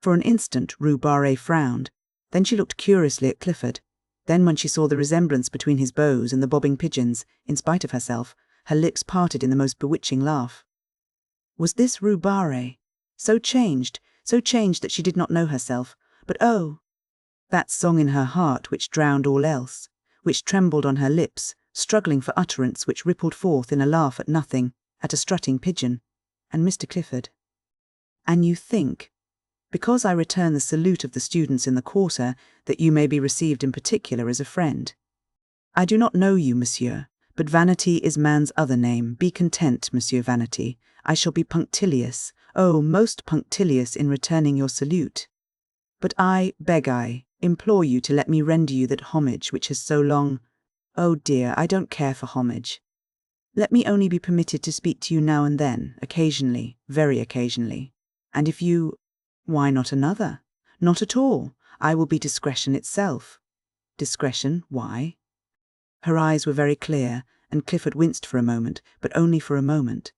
For an instant Rue Barré frowned, then she looked curiously at Clifford. Then when she saw the resemblance between his bows and the bobbing pigeons, in spite of herself, her lips parted in the most bewitching laugh. Was this Rue Barré? So changed that she did not know herself. But oh! That song in her heart which drowned all else, which trembled on her lips, struggling for utterance, which rippled forth in a laugh at nothing, at a strutting pigeon, and Mr. Clifford. And you think, because I return the salute of the students in the quarter, that you may be received in particular as a friend. I do not know you, monsieur, but vanity is man's other name. Be content, Monsieur Vanity. I shall be punctilious, oh, most punctilious in returning your salute. But I implore you to let me render you that homage which has so long— Oh dear, I don't care for homage. Let me only be permitted to speak to you now and then, occasionally, very occasionally. And if you— Why not another? Not at all. I will be discretion itself. Discretion, why? Her eyes were very clear, and Clifford winced for a moment, but only for a moment.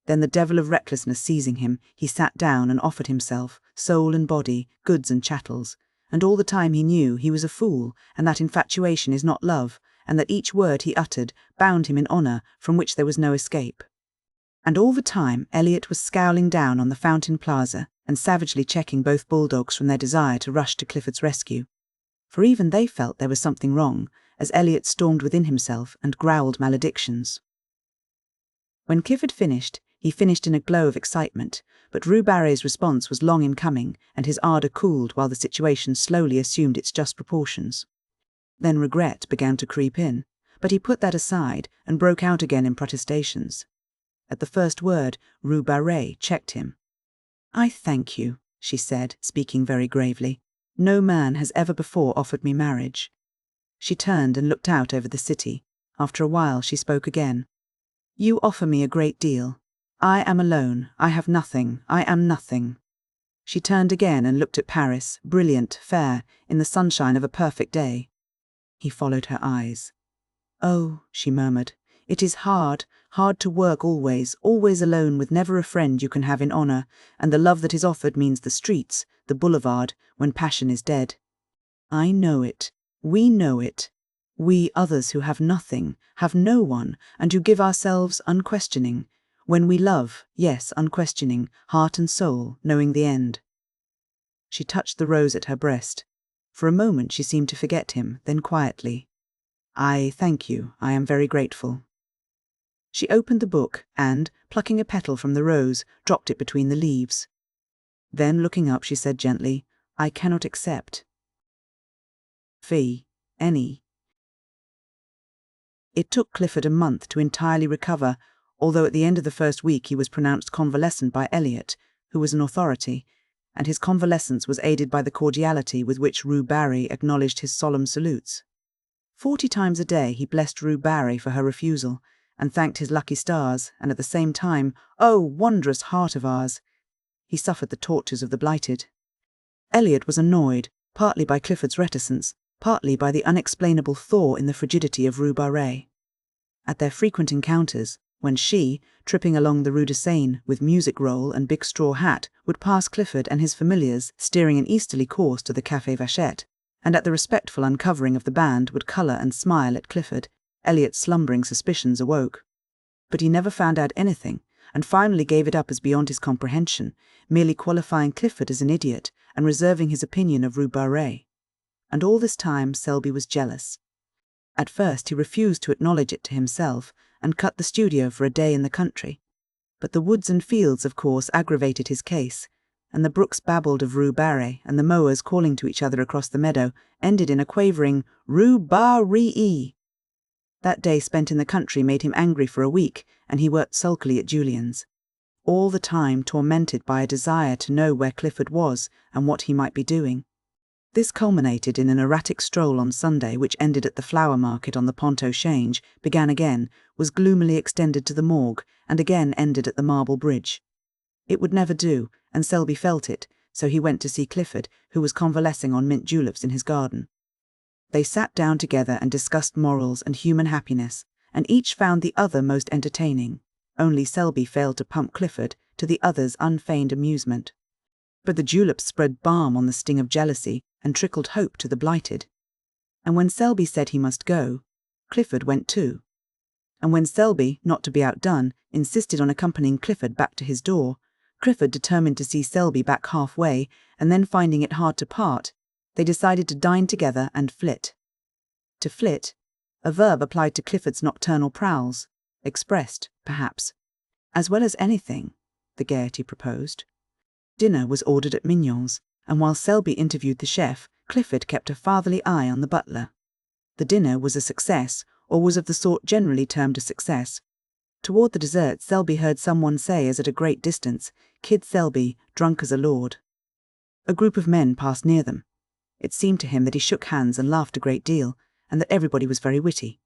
Then the devil of recklessness seizing him, he sat down and offered himself, soul and body, goods and chattels. And all the time he knew he was a fool, and that infatuation is not love, and that each word he uttered bound him in honour from which there was no escape. And all the time Elliot was scowling down on the Fountain Plaza and savagely checking both bulldogs from their desire to rush to Clifford's rescue. For even they felt there was something wrong, as Elliot stormed within himself and growled maledictions. When Clifford finished, he finished in a glow of excitement, but Rue Barré's response was long in coming, and his ardour cooled while the situation slowly assumed its just proportions. Then regret began to creep in, but he put that aside and broke out again in protestations. At the first word, Rue Barré checked him. I thank you, she said, speaking very gravely. No man has ever before offered me marriage. She turned and looked out over the city. After a while she spoke again. You offer me a great deal. I am alone. I have nothing. I am nothing. She turned again and looked at Paris, brilliant, fair, in the sunshine of a perfect day. He followed her eyes. Oh, she murmured, it is hard to work always alone with never a friend you can have in honour, and the love that is offered means the streets, the boulevard, when passion is dead. I know it. We know it. We others who have nothing, have no one, and who give ourselves unquestioning. When we love, yes, unquestioning, heart and soul, knowing the end. She touched the rose at her breast. For a moment she seemed to forget him, then quietly. I thank you. I am very grateful. She opened the book and, plucking a petal from the rose, dropped it between the leaves. Then, looking up, she said gently, I cannot accept fee, any. It took Clifford a month to entirely recover, although at the end of the first week he was pronounced convalescent by Elliot, who was an authority, and his convalescence was aided by the cordiality with which Rue Barré acknowledged his solemn salutes. 40 times a day he blessed Rue Barré for her refusal, and thanked his lucky stars, and at the same time, oh, wondrous heart of ours! He suffered the tortures of the blighted. Elliot was annoyed, partly by Clifford's reticence, partly by the unexplainable thaw in the frigidity of Rue Barré. At their frequent encounters, when she, tripping along the Rue de Seine with music roll and big straw hat, would pass Clifford and his familiars steering an easterly course to the Café Vachette, and at the respectful uncovering of the band would colour and smile at Clifford, Eliot's slumbering suspicions awoke. But he never found out anything, and finally gave it up as beyond his comprehension, merely qualifying Clifford as an idiot and reserving his opinion of Rue Barré. And all this time Selby was jealous. At first he refused to acknowledge it to himself, and cut the studio for a day in the country. But the woods and fields, of course, aggravated his case, and the brooks babbled of Rue Barré, and the mowers calling to each other across the meadow ended in a quavering Rue Barré. That day spent in the country made him angry for a week, and he worked sulkily at Julian's, all the time tormented by a desire to know where Clifford was and what he might be doing. This culminated in an erratic stroll on Sunday, which ended at the flower market on the Pont au Change, began again, was gloomily extended to the morgue, and again ended at the Marble Bridge. It would never do, and Selby felt it, so he went to see Clifford, who was convalescing on mint juleps in his garden. They sat down together and discussed morals and human happiness, and each found the other most entertaining. Only Selby failed to pump Clifford, to the other's unfeigned amusement. But the juleps spread balm on the sting of jealousy and trickled hope to the blighted. And when Selby said he must go, Clifford went too. And when Selby, not to be outdone, insisted on accompanying Clifford back to his door, Clifford determined to see Selby back halfway, and then finding it hard to part, they decided to dine together and flit. To flit, a verb applied to Clifford's nocturnal prowls, expressed, perhaps, as well as anything, the Gaiety proposed. Dinner was ordered at Mignon's, and while Selby interviewed the chef, Clifford kept a fatherly eye on the butler. The dinner was a success, or was of the sort generally termed a success. Toward the dessert, Selby heard someone say, as at a great distance, "Kid Selby, drunk as a lord." A group of men passed near them. It seemed to him that he shook hands and laughed a great deal, and that everybody was very witty.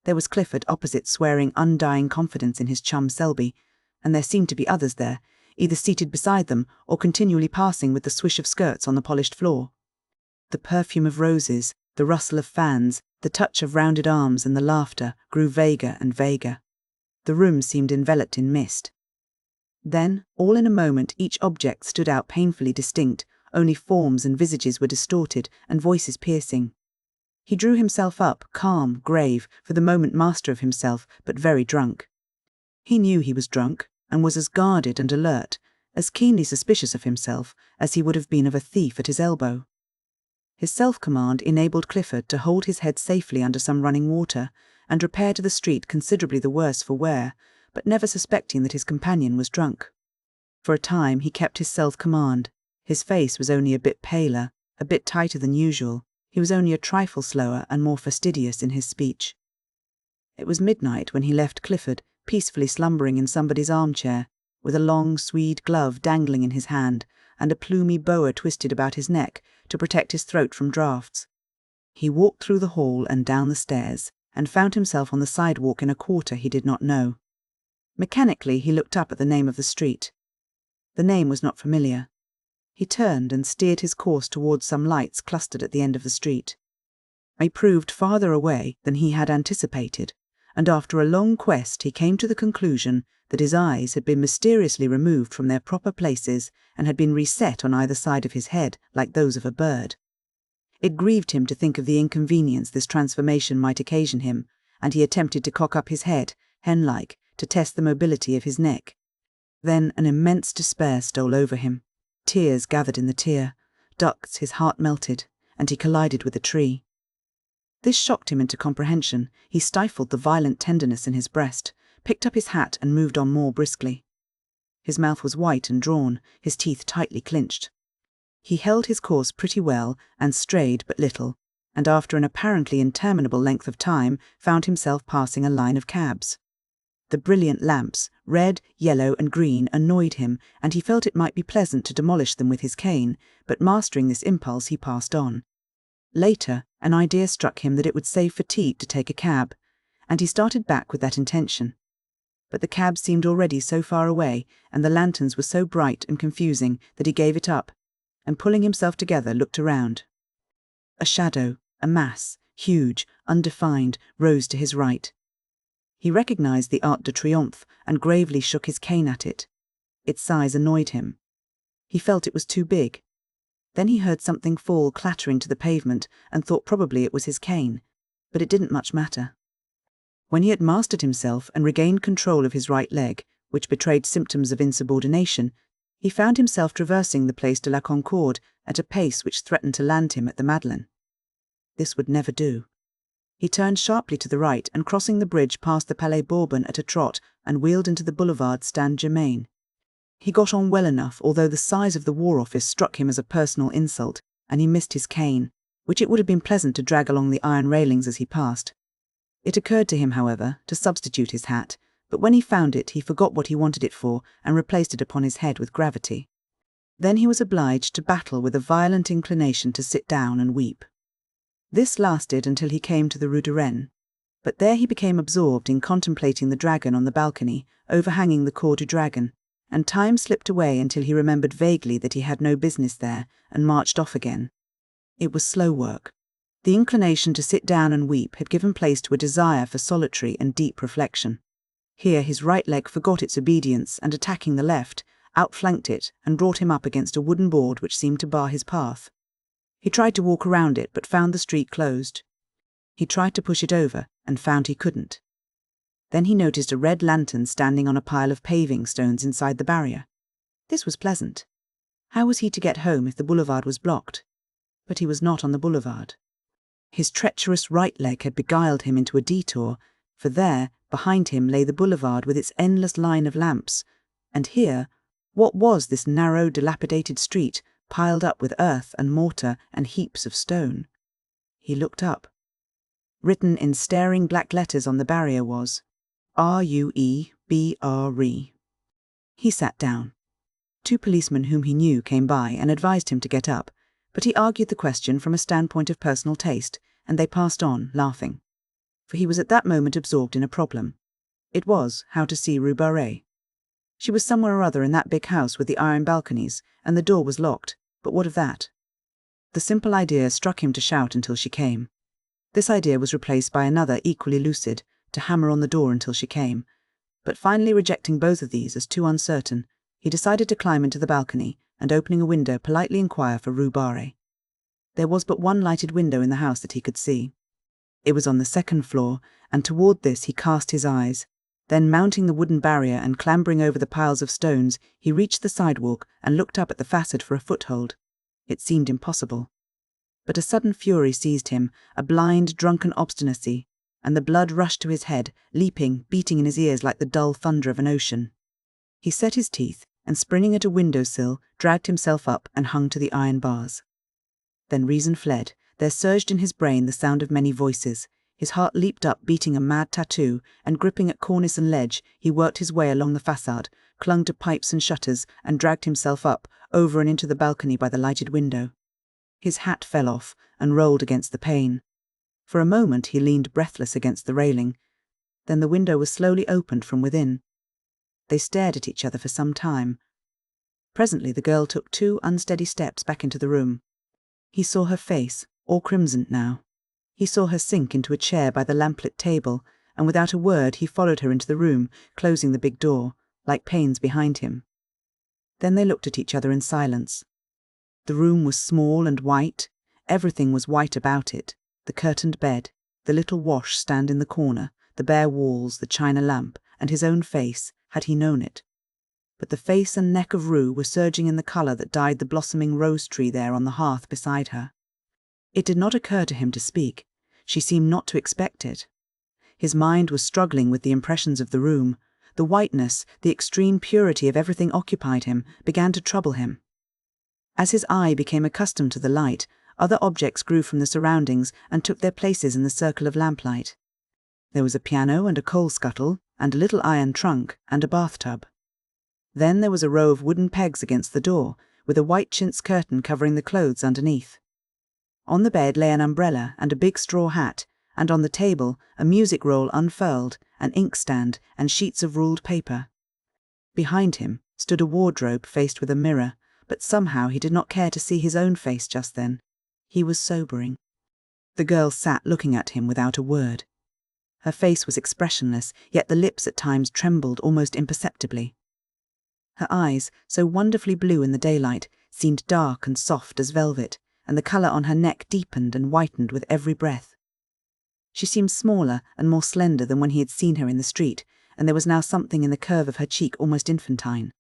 There was Clifford opposite, swearing undying confidence in his chum Selby, and there seemed to be others there, either seated beside them or continually passing with the swish of skirts on the polished floor. The perfume of roses, the rustle of fans, the touch of rounded arms and the laughter grew vaguer and vaguer. The room seemed enveloped in mist. Then, all in a moment, each object stood out painfully distinct, only forms and visages were distorted and voices piercing. He drew himself up, calm, grave, for the moment master of himself, but very drunk. He knew he was drunk, and was as guarded and alert, as keenly suspicious of himself as he would have been of a thief at his elbow. His self-command enabled Clifford to hold his head safely under some running water, and repair to the street considerably the worse for wear, but never suspecting that his companion was drunk. For a time he kept his self-command. His face was only a bit paler, a bit tighter than usual. He was only a trifle slower and more fastidious in his speech. It was midnight when he left Clifford, peacefully slumbering in somebody's armchair, with a long Swede glove dangling in his hand, and a plumy boa twisted about his neck to protect his throat from draughts. He walked through the hall and down the stairs, and found himself on the sidewalk in a quarter he did not know. Mechanically he looked up at the name of the street. The name was not familiar. He turned and steered his course towards some lights clustered at the end of the street. They proved farther away than he had anticipated, and after a long quest he came to the conclusion that his eyes had been mysteriously removed from their proper places and had been reset on either side of his head like those of a bird. It grieved him to think of the inconvenience this transformation might occasion him, and he attempted to cock up his head, hen-like, to test the mobility of his neck. Then an immense despair stole over him. Tears gathered in the tear, ducts, his heart melted, and he collided with a tree. This shocked him into comprehension. He stifled the violent tenderness in his breast, picked up his hat and moved on more briskly. His mouth was white and drawn, his teeth tightly clinched. He held his course pretty well and strayed but little, and after an apparently interminable length of time found himself passing a line of cabs. The brilliant lamps, red, yellow and green, annoyed him, and he felt it might be pleasant to demolish them with his cane, but mastering this impulse he passed on. Later, an idea struck him that it would save fatigue to take a cab, and he started back with that intention. But the cab seemed already so far away, and the lanterns were so bright and confusing that he gave it up, and pulling himself together looked around. A shadow, a mass, huge, undefined, rose to his right. He recognized the Arc de Triomphe and gravely shook his cane at it. Its size annoyed him. He felt it was too big. Then he heard something fall clattering to the pavement and thought probably it was his cane, but it didn't much matter. When he had mastered himself and regained control of his right leg, which betrayed symptoms of insubordination, he found himself traversing the Place de la Concorde at a pace which threatened to land him at the Madeleine. This would never do. He turned sharply to the right and, crossing the bridge, passed the Palais Bourbon at a trot and wheeled into the boulevard Saint-Germain. He got on well enough, although the size of the War Office struck him as a personal insult, and he missed his cane, which it would have been pleasant to drag along the iron railings as he passed. It occurred to him, however, to substitute his hat, but when he found it, he forgot what he wanted it for and replaced it upon his head with gravity. Then he was obliged to battle with a violent inclination to sit down and weep. This lasted until he came to the Rue de Rennes, but there he became absorbed in contemplating the dragon on the balcony overhanging the Cour du Dragon, and time slipped away until he remembered vaguely that he had no business there and marched off again. It was slow work. The inclination to sit down and weep had given place to a desire for solitary and deep reflection. Here his right leg forgot its obedience and, attacking the left, outflanked it and brought him up against a wooden board which seemed to bar his path. He tried to walk around it but found the street closed. He tried to push it over and found he couldn't. Then he noticed a red lantern standing on a pile of paving stones inside the barrier. This was pleasant. How was he to get home if the boulevard was blocked? But he was not on the boulevard. His treacherous right leg had beguiled him into a detour, for there, behind him, lay the boulevard with its endless line of lamps, and here, what was this narrow, dilapidated street, piled up with earth and mortar and heaps of stone? He looked up. Written in staring black letters on the barrier was, R-U-E-B-R-E. He sat down. 2 policemen whom he knew came by and advised him to get up, but he argued the question from a standpoint of personal taste, and they passed on, laughing. For he was at that moment absorbed in a problem. It was how to see Rue Barrée. She was somewhere or other in that big house with the iron balconies, and the door was locked, but what of that? The simple idea struck him to shout until she came. This idea was replaced by another equally lucid, to hammer on the door until she came. But finally rejecting both of these as too uncertain, he decided to climb into the balcony and, opening a window, politely inquire for Rue Barrée. There was but one lighted window in the house that he could see. It was on the 2nd floor, and toward this he cast his eyes. Then, mounting the wooden barrier and clambering over the piles of stones, he reached the sidewalk and looked up at the facade for a foothold. It seemed impossible. But a sudden fury seized him, a blind, drunken obstinacy, and the blood rushed to his head, leaping, beating in his ears like the dull thunder of an ocean. He set his teeth, and springing at a window-sill, dragged himself up and hung to the iron bars. Then reason fled. There surged in his brain the sound of many voices. His heart leaped up, beating a mad tattoo, and gripping at cornice and ledge, he worked his way along the façade, clung to pipes and shutters, and dragged himself up, over and into the balcony by the lighted window. His hat fell off and rolled against the pane. For a moment he leaned breathless against the railing. Then the window was slowly opened from within. They stared at each other for some time. Presently the girl took 2 unsteady steps back into the room. He saw her face, all crimsoned now. He saw her sink into a chair by the lamplit table, and without a word he followed her into the room, closing the big door, like panes behind him. Then they looked at each other in silence. The room was small and white. Everything was white about it. The curtained bed, the little wash-stand in the corner, the bare walls, the china lamp, and his own face, had he known it. But the face and neck of Rue were surging in the colour that dyed the blossoming rose-tree there on the hearth beside her. It did not occur to him to speak. She seemed not to expect it. His mind was struggling with the impressions of the room. The whiteness, the extreme purity of everything occupied him, began to trouble him. As his eye became accustomed to the light, other objects grew from the surroundings and took their places in the circle of lamplight. There was a piano and a coal scuttle, and a little iron trunk, and a bathtub. Then there was a row of wooden pegs against the door, with a white chintz curtain covering the clothes underneath. On the bed lay an umbrella and a big straw hat, and on the table a music roll unfurled, an inkstand, and sheets of ruled paper. Behind him stood a wardrobe faced with a mirror, but somehow he did not care to see his own face just then. He was sobering. The girl sat looking at him without a word. Her face was expressionless, yet the lips at times trembled almost imperceptibly. Her eyes, so wonderfully blue in the daylight, seemed dark and soft as velvet, and the colour on her neck deepened and whitened with every breath. She seemed smaller and more slender than when he had seen her in the street, and there was now something in the curve of her cheek almost infantine.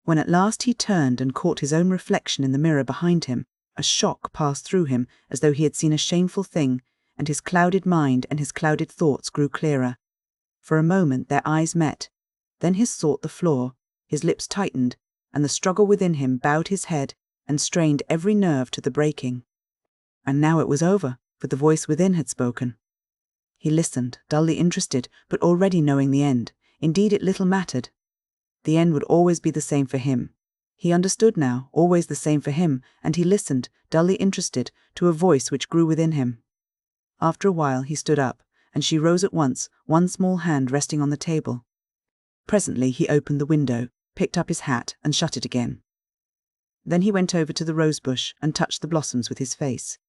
When at last he turned and caught his own reflection in the mirror behind him, a shock passed through him as though he had seen a shameful thing, and his clouded mind and his clouded thoughts grew clearer. For a moment their eyes met, then his sought the floor, his lips tightened, and the struggle within him bowed his head and strained every nerve to the breaking. And now it was over, for the voice within had spoken. He listened, dully interested, but already knowing the end. Indeed, it little mattered. The end would always be the same for him. He understood now, always the same for him, and he listened, dully interested, to a voice which grew within him. After a while he stood up, and she rose at once, one small hand resting on the table. Presently he opened the window, picked up his hat, and shut it again. Then he went over to the rosebush and touched the blossoms with his face.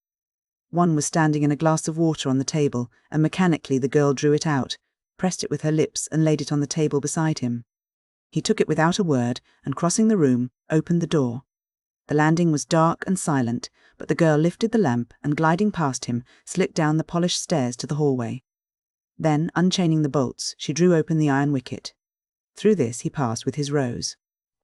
One was standing in a glass of water on the table, and mechanically the girl drew it out, pressed it with her lips, and laid it on the table beside him. He took it without a word, and crossing the room, opened the door. The landing was dark and silent, but the girl lifted the lamp and, gliding past him, slipped down the polished stairs to the hallway. Then, unchaining the bolts, she drew open the iron wicket. Through this he passed with his rose.